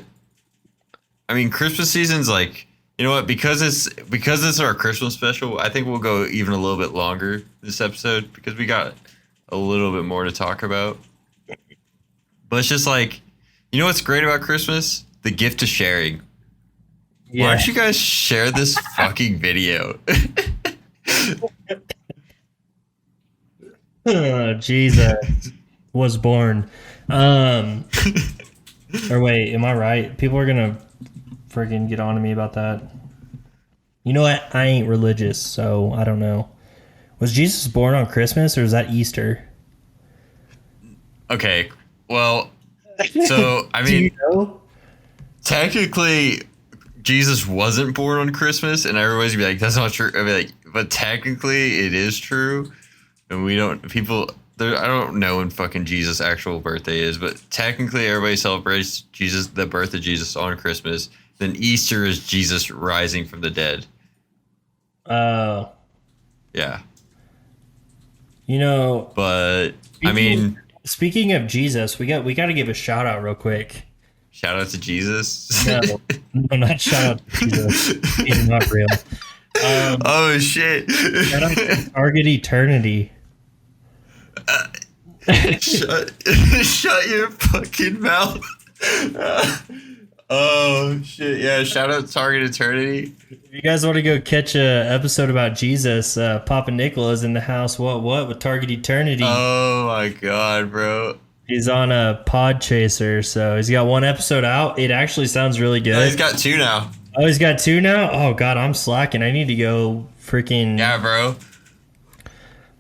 I mean, Christmas season's like, you know what? Because it's our Christmas special. I think we'll go even a little bit longer this episode because we got a little bit more to talk about. But it's just like, you know what's great about Christmas? The gift of sharing. Yeah. Why don't you guys share this fucking video? Oh, Jesus was born. Or wait, am I right? People are gonna freaking get on to me about that. You know what? I ain't religious, so I don't know. Was Jesus born on Christmas or was that Easter? Okay, well, so I Do you mean, know? technically, Jesus wasn't born on Christmas, and everybody's be like, "That's not true." I mean, like, but technically, it is true, and we don't people. There, I don't know when fucking Jesus' actual birthday is, but technically, everybody celebrates Jesus, the birth of Jesus, on Christmas. Then Easter is Jesus rising from the dead. Uh, Yeah, you know, but I mean, speaking of Jesus, we got to give a shout out real quick. shout out to Jesus. No, no, not shout out to Jesus. He's not real. Oh shit! Shout out to Target Eternity. Shut your fucking mouth. Oh shit! Yeah, shout out to Target Eternity. If you guys want to go catch a episode about Jesus, Papa Nicola in the house. What with Target Eternity? Oh my god, bro! He's on a Pod Chaser, so he's got one episode out. It actually sounds really good. Oh, he's got 2 now. Oh, he's got 2 now. Oh god, I'm slacking. I need to go freaking. Yeah, bro.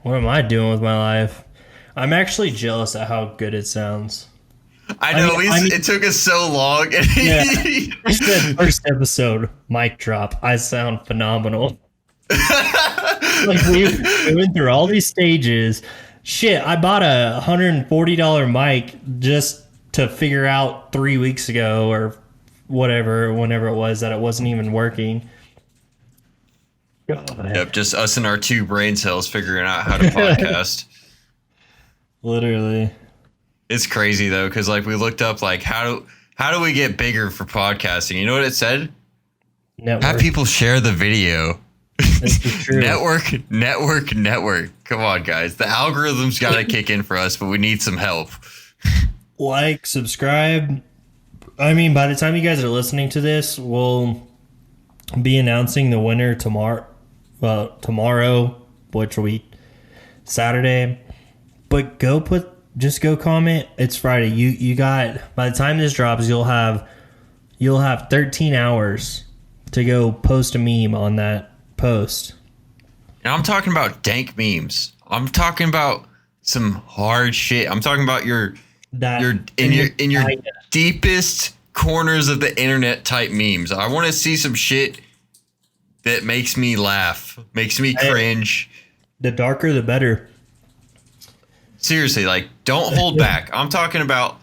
What am I doing with my life? I'm actually jealous at how good it sounds. I know. I mean- it took us so long. Yeah. I said first episode, mic drop. I sound phenomenal. Like we went through all these stages. Shit, I bought a $140 mic just to figure out 3 weeks ago or whatever, whenever it was that it wasn't even working. Yep, just us and our 2 brain cells figuring out how to podcast. Literally. It's crazy though, because like we looked up like how do we get bigger for podcasting? You know what it said? Network. Have people share the video. This is true. Network. Come on, guys. The algorithm's got to kick in for us, but we need some help. Like, subscribe. I mean, by the time you guys are listening to this, we'll be announcing the winner tomorrow. Well, tomorrow, which week? Saturday. But just go comment. It's Friday. You got, by the time this drops, you'll have 13 hours to go post a meme on that post. And I'm talking about dank memes. I'm talking about some hard shit. I'm talking about your in your deepest corners of the internet type memes. I want to see some shit that makes me laugh, makes me cringe. The darker, the better. Seriously, like, don't hold back. I'm talking about.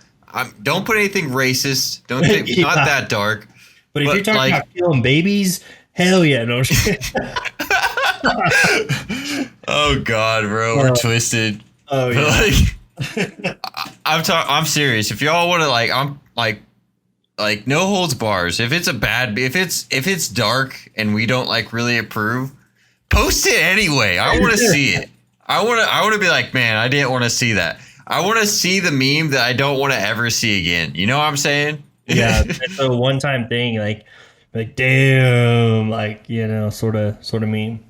Don't put anything racist. Don't think Yeah. not that dark. But if But, you're talking like- about killing babies, hell yeah, no shit. Oh God, bro, we're twisted. Oh But, yeah. like, I'm serious. If y'all want to, like, I'm like no holds bars. If it's dark and we don't like really approve, post it anyway. I want to see it. I want to be like, man, I didn't want to see that. I want to see the meme that I don't want to ever see again. You know what I'm saying? Yeah, it's a one-time thing. Like damn, like sort of meme.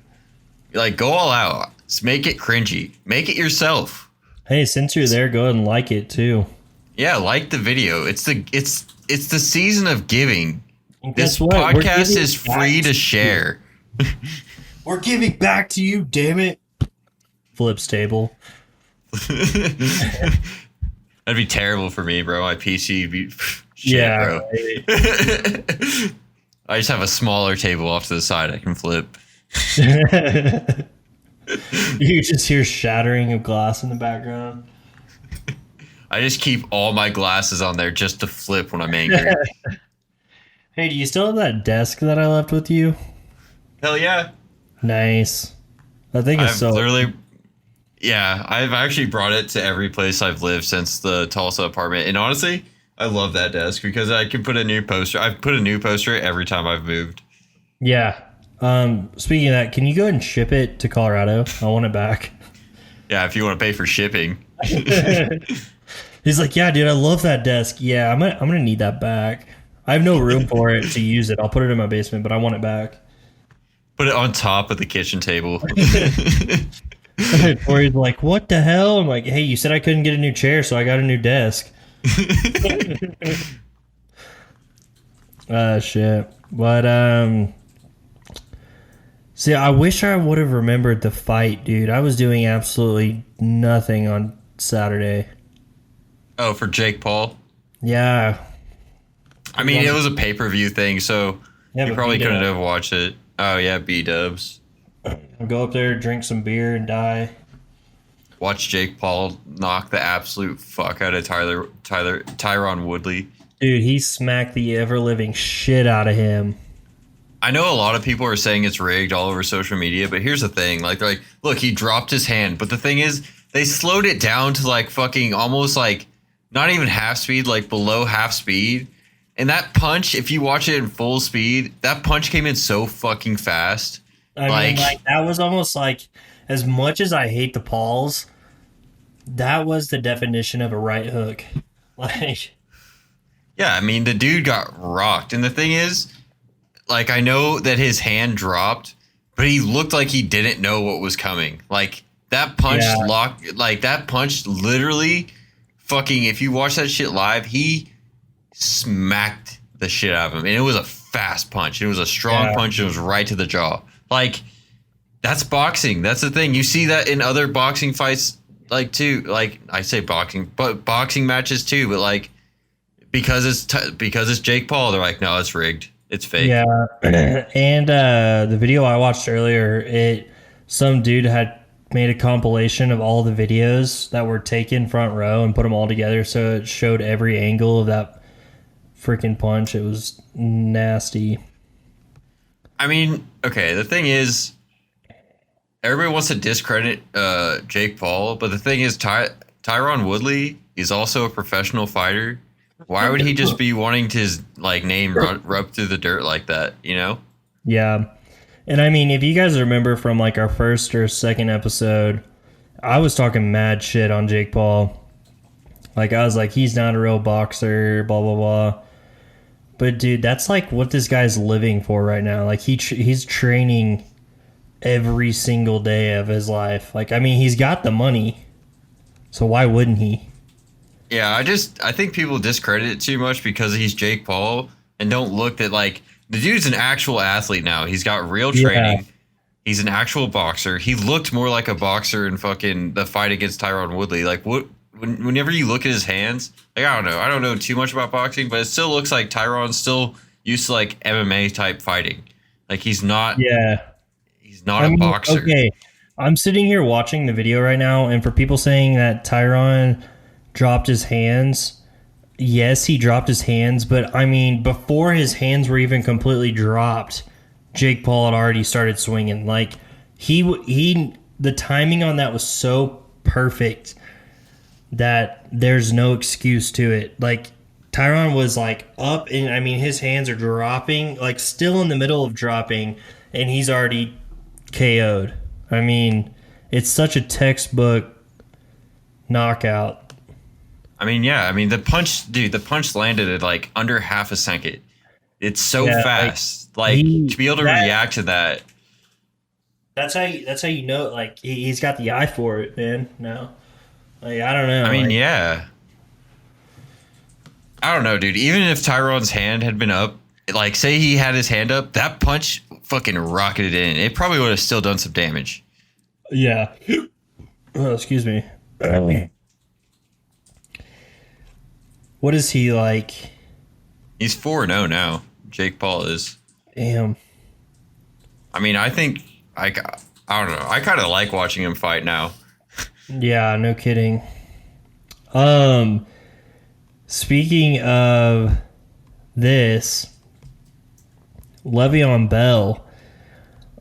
Like, go all out. Just make it cringy. Make it yourself. Hey, since you're there, go ahead and like it too. Yeah, like the video. It's the season of giving. And This guess what? We're podcast giving is back free to you. share. We're giving back to you, damn it. Flips table. That'd be terrible for me, bro. My PC would be shit, Yeah. bro. Right. I just have a smaller table off to the side I can flip. You just hear shattering of glass in the background. I just keep all my glasses on there just to flip when I'm angry. Hey, do you still have that desk that I left with you? Hell yeah. Nice. I think it's I've actually brought it to every place I've lived since the Tulsa apartment. And honestly, I love that desk because I can put a new poster. I've put a new poster every time I've moved. Yeah. Speaking of that, can you go ahead and ship it to Colorado? I want it back. Yeah, if you want to pay for shipping. He's like, yeah, dude, I love that desk. Yeah, I'm gonna need that back. I have no room for it to use it. I'll put it in my basement, but I want it back. Put it on top of the kitchen table. Corey's like, what the hell? I'm like, hey, you said I couldn't get a new chair, so I got a new desk. Shit. But see, I wish I would have remembered the fight, dude. I was doing absolutely nothing on Saturday. Oh, for Jake Paul. Yeah. I mean, it was a pay-per-view thing, so Yeah, you but probably couldn't B-Dub. have watched it. Oh yeah, B-dubs. I'll go up there, drink some beer, and die. Watch Jake Paul knock the absolute fuck out of Tyron Woodley. Dude, he smacked the ever living shit out of him. I know a lot of people are saying it's rigged all over social media, but here's the thing: like, they're like, look, he dropped his hand, but the thing is, they slowed it down to like fucking almost like not even half speed, like below half speed. And that punch, if you watch it in full speed, that punch came in so fucking fast. I mean, like that was almost like, as much as I hate the Pauls, that was the definition of a right hook. Like, Yeah, I mean, the dude got rocked. And the thing is, like, I know that his hand dropped, but he looked like he didn't know what was coming. Like, that punch Yeah. that punch literally fucking, if you watch that shit live, he smacked the shit out of him. And it was a fast punch. It was a strong Yeah. punch. It was right to the jaw. Like, that's boxing. That's the thing. You see that in other boxing fights, like, too. Like, I say boxing, but boxing matches too. But, like, because it's Jake Paul, they're like, no, it's rigged. It's fake. yeah. And the video I watched earlier, some dude had made a compilation of all the videos that were taken front row and put them all together, so it showed every angle of that freaking punch. It was nasty. I mean, okay, the thing is, everybody wants to discredit Jake Paul, but the thing is, Tyron Woodley is also a professional fighter. Why would he just be wanting to his like name rub through the dirt like that? You know? Yeah. And I mean, if you guys remember from like our first or second episode, I was talking mad shit on Jake Paul. Like, I was like, he's not a real boxer, blah, blah, blah. But dude, that's like what this guy's living for right now. Like, he's training every single day of his life. Like, I mean, he's got the money. So why wouldn't he? Yeah, I think people discredit it too much because he's Jake Paul and don't look at like the dude's an actual athlete now. He's got real training. Yeah. He's an actual boxer. He looked more like a boxer in fucking the fight against Tyron Woodley. Like whenever you look at his hands, like I don't know too much about boxing, but it still looks like Tyron's still used to like MMA type fighting. Like he's not Yeah. a boxer. Okay. I'm sitting here watching the video right now, and for people saying that Tyron dropped his hands, yes, he dropped his hands, but I mean, before his hands were even completely dropped, Jake Paul had already started swinging. Like, the timing on that was so perfect that there's no excuse to it. Like, Tyron was like up, and I mean, his hands are dropping, like still in the middle of dropping, and he's already KO'd. I mean, it's such a textbook knockout. I mean, yeah. I mean, the punch landed at like under half a second. It's so Yeah, fast. Like to be able to react to that. That's how you know. Like, he's got the eye for it, man. No, like, I don't know. I mean, like, yeah. I don't know, dude. Even if Tyron's hand had been up, like say he had his hand up, that punch fucking rocketed in. It probably would have still done some damage. yeah. Oh, excuse me. What is he like? He's 4-0 now. Jake Paul is. Damn. I mean, I think I don't know. I kind of like watching him fight now. Yeah, no kidding. Speaking of this, Le'Veon Bell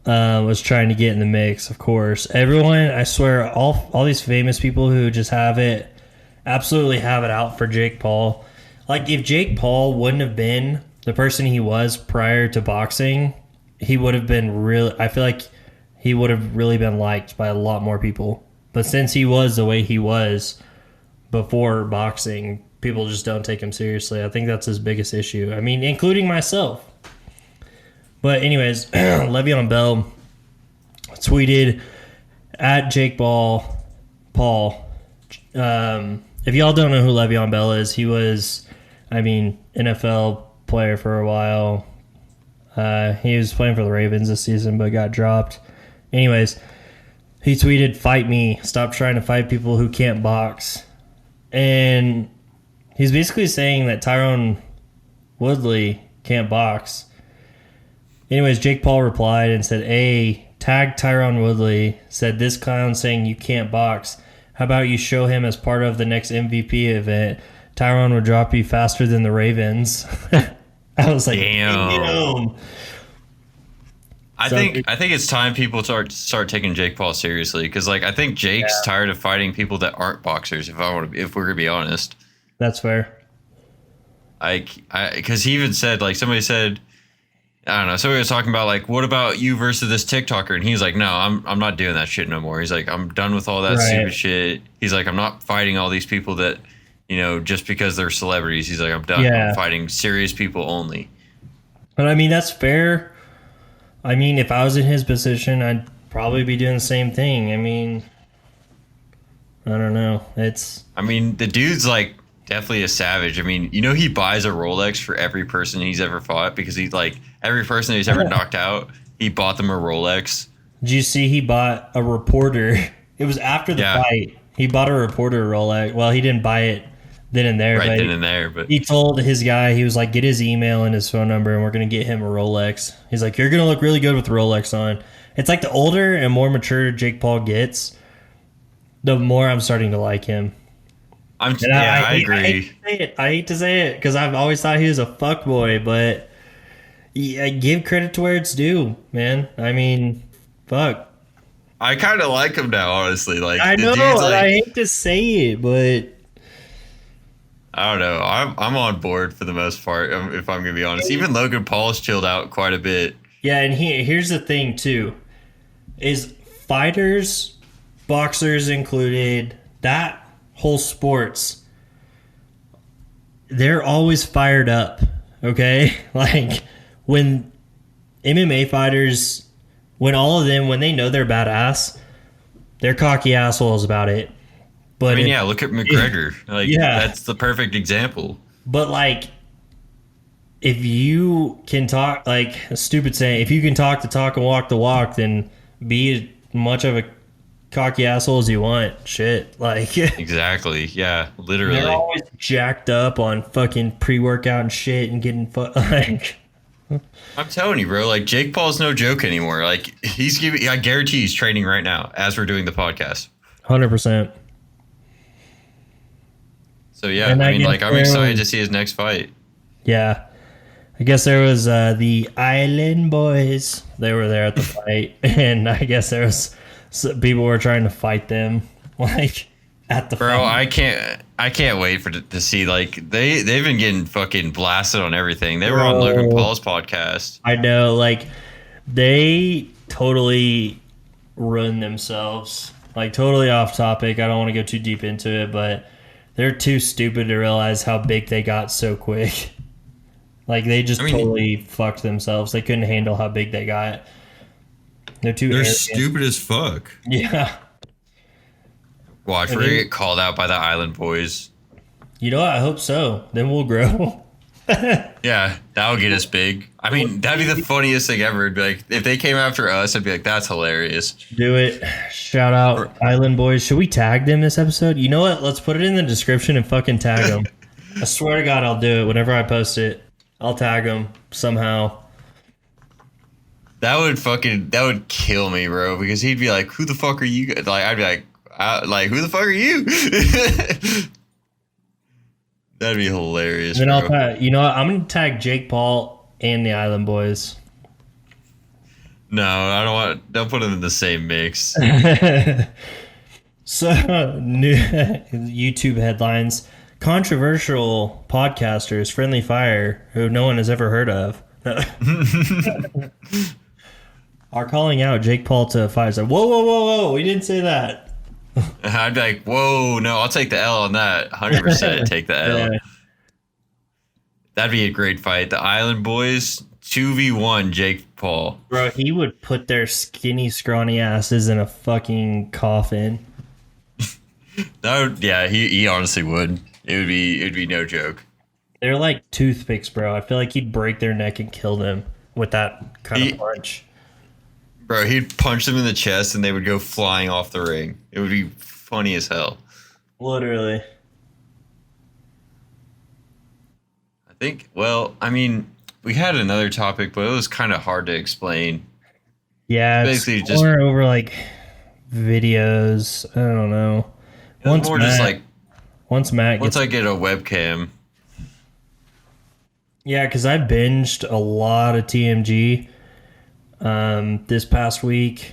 was trying to get in the mix, of course. Everyone, I swear, all these famous people who just absolutely have it out for Jake Paul. Like, if Jake Paul wouldn't have been the person he was prior to boxing, he would have been I feel like he would have really been liked by a lot more people. But since he was the way he was before boxing, people just don't take him seriously. I think that's his biggest issue. I mean, including myself. But anyways, Le'Veon Bell tweeted at Jake Paul. If y'all don't know who Le'Veon Bell is, he was, I mean, NFL player for a while. He was playing for the Ravens this season, but got dropped. Anyways, he tweeted, "Fight me. Stop trying to fight people who can't box." And he's basically saying that Tyron Woodley can't box. Anyways, Jake Paul replied and said, "A, tag Tyron Woodley, said this clown saying you can't box. How about you show him as part of the next MVP event? Tyron would drop you faster than the Ravens." I was like, damn. I So- think it's time people start taking Jake Paul seriously, because like I think Jake's tired of fighting people that aren't boxers. If we're gonna be honest, That's fair. because he even said, like, somebody said, I don't know, somebody was talking about like, what about you versus this TikToker, and he's like, no, I'm not doing that shit no more. He's like, I'm done with all that Right. stupid shit. He's like, I'm not fighting all these people that, you know, just because they're celebrities. He's like, I'm done. Yeah. I'm fighting serious people only. But I mean, that's fair. I mean, if I was in his position, I'd probably be doing the same thing. I mean, I don't know. I mean, the dude's like definitely a savage. I mean, you know, he buys a Rolex for every person he's ever fought, because he's like, every person he's ever knocked out, he bought them a Rolex. Did you see he bought a reporter? It was after the Yeah. fight. He bought a reporter Rolex. Well, he didn't buy it then and there. Right but then and there, but he told his guy, he was like, get his email and his phone number, and we're going to get him a Rolex. He's like, you're going to look really good with Rolex on. It's like the older and more mature Jake Paul gets, the more I'm starting to like him. I And agree. I hate to say it because I've always thought he was a fuckboy, but yeah, give credit to where it's due, man. I mean, fuck. I kind of like him now, honestly. Like, I the know, dude's like, I hate to say it, but I don't know. I'm on board for the most part, if I'm gonna be honest. Even Logan Paul's chilled out quite a bit. yeah, and here's the thing too, is fighters, boxers included, that whole sports, they're always fired up, okay? Like, when MMA fighters, when all of them, when they know they're badass, they're cocky assholes about it. But I mean, if- yeah, look at McGregor. Like, Yeah. that's the perfect example. But like, if you can talk, like a stupid saying, if you can talk the talk and walk the walk, then be as much of a cocky asshole as you want. Shit, like Exactly. Yeah, literally. they're always jacked up on fucking pre-workout and shit and getting like. I'm telling you, bro. Like, Jake Paul's no joke anymore. Like, I guarantee he's training right now as we're doing the podcast. 100%. So yeah, And I I mean, guess like, I'm there excited was- to see his next fight. Yeah. I guess there was the Island Boys. They were there at the fight, and I guess there was people were trying to fight them, like at the Bro, fight. I can't wait to see, like, they've been getting fucking blasted on everything. They were on Bro. Logan Paul's podcast. I know, like they totally ruined themselves. Like totally off topic. I don't want to go too deep into it, but they're too stupid to realize how big they got so quick. Like they just I mean- totally fucked themselves. They couldn't handle how big they got. They're too They're arrogant. stupid as fuck. Yeah. Watch, we're gonna get called out by the Island Boys. You know what? I hope so. Then we'll grow. Yeah, that'll get us big. I mean, that'd be the funniest thing ever. It'd be like, if they came after us, I'd be like, that's hilarious. Do it. Shout out Island Boys. Should we tag them this episode? You know what? Let's put it in the description and fucking tag them. I swear to God, I'll do it. Whenever I post it, I'll tag them somehow. That would kill me, bro, because he'd be like, who the fuck are you? Like, I'd be like, who the fuck are you? That'd be hilarious, Then I'll bro. tag. You know what? I'm gonna tag Jake Paul and the Island Boys. No, I don't put them in the same mix. So, new YouTube headlines: controversial podcasters, Friendly Fire, who no one has ever heard of, are calling out Jake Paul to fight. It's like, whoa, whoa, whoa, whoa! We didn't say that. I'd be like, whoa, no, I'll take the L on that. 100% take the L. Yeah. That'd be a great fight. The Island Boys, 2v1 Jake Paul. Bro, he would put their skinny, scrawny asses in a fucking coffin. That would, yeah, he honestly would. It'd be no joke. They're like toothpicks, bro. I feel like he'd break their neck and kill them with that kind He, of punch. bro, he'd punch them in the chest and they would go flying off the ring. It would be funny as hell. Literally. I think. Well, I mean, we had another topic, but it was kind of hard to explain. Yeah, it's Basically, just more over like videos. I don't know. it was more just like Once Matt once gets I get a webcam. yeah, because I binged a lot of TMG this past week,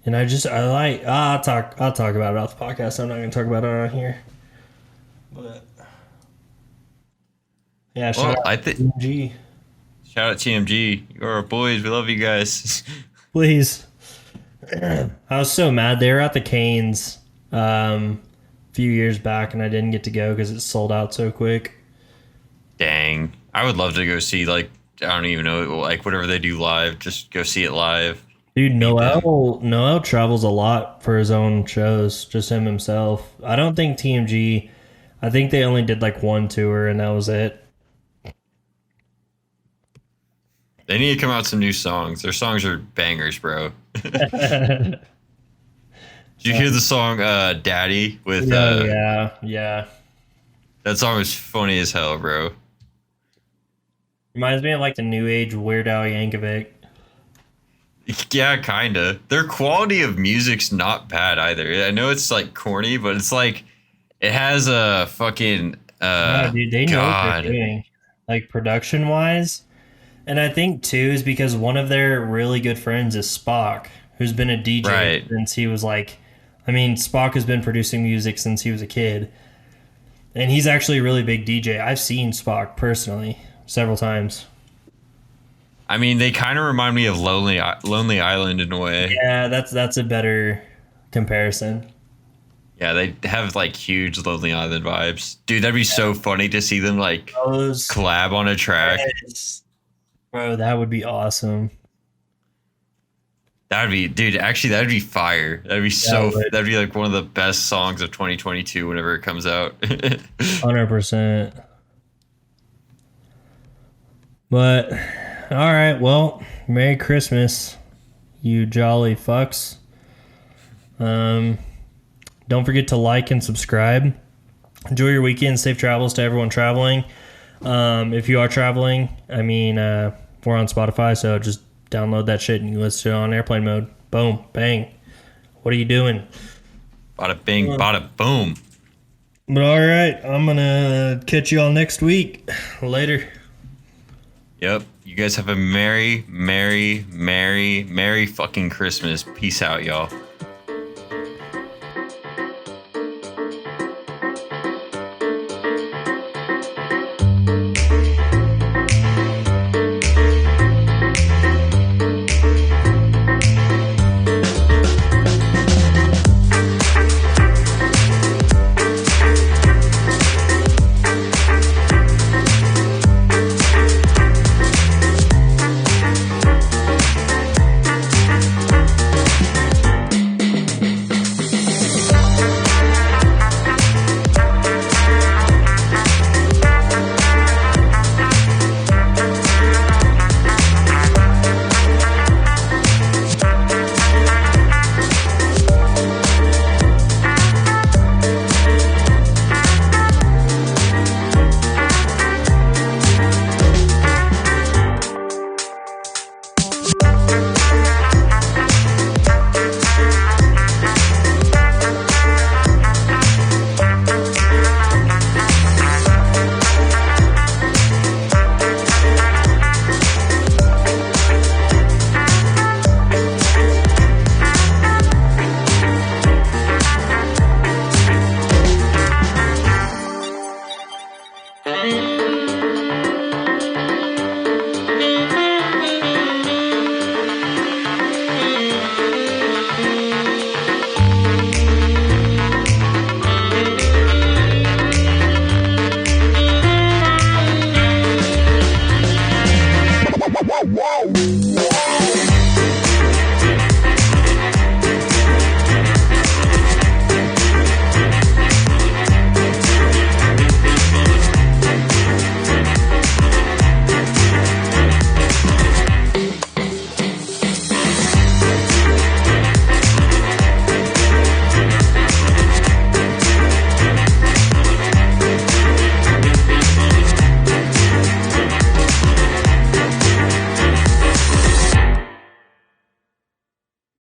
and I like I'll talk about it off the podcast. I'm not gonna talk about it on here. But yeah, shout Well, out I think TMG, shout out TMG. You're our boys. We love you guys. please. I was so mad. They were at the Canes a few years back, and I didn't get to go because it sold out so quick. Dang, I would love to go see like I don't even know like whatever they do live. Just go see it live. Dude, Meet them. Noel travels a lot for his own shows, just him himself. I don't think TMG. I think they only did like one tour, and that was it. They need to come out with some new songs. Their songs are bangers, bro. Did you hear the song "Daddy" with? Oh yeah, yeah. That song was funny as hell, bro. Reminds me of like the new age Weird Al Yankovic. Yeah, kinda. Their quality of music's not bad either. I know it's like corny, but it's like it has a fucking Yeah, dude, they know what God. they're doing, like production wise. And I think too is because one of their really good friends is Spock, who's been a DJ Right. since he was like, I mean, Spock has been producing music since he was a kid, and he's actually a really big DJ. I've seen Spock personally several times. I mean, they kind of remind me of Lonely Island in a way. Yeah, that's a better comparison. Yeah, they have like huge Lonely Island vibes. Dude, that'd be so funny to see them like Those, collab on a track. yes. Bro, that would be awesome. That'd be, dude, actually, that'd be fire. it would. That'd be like one of the best songs of 2022 whenever it comes out. 100%. But all right, well, Merry Christmas, you jolly fucks. Don't forget to like and subscribe. Enjoy your weekend. Safe travels to everyone traveling. If you are traveling, I mean, we're on Spotify, so just download that shit and you listen to it on airplane mode. Boom, bang. What are you doing? Bada bing, bada boom. But all right, I'm gonna catch you all next week. Later. Yep. You guys have a merry, merry, merry, merry fucking Christmas. Peace out, y'all.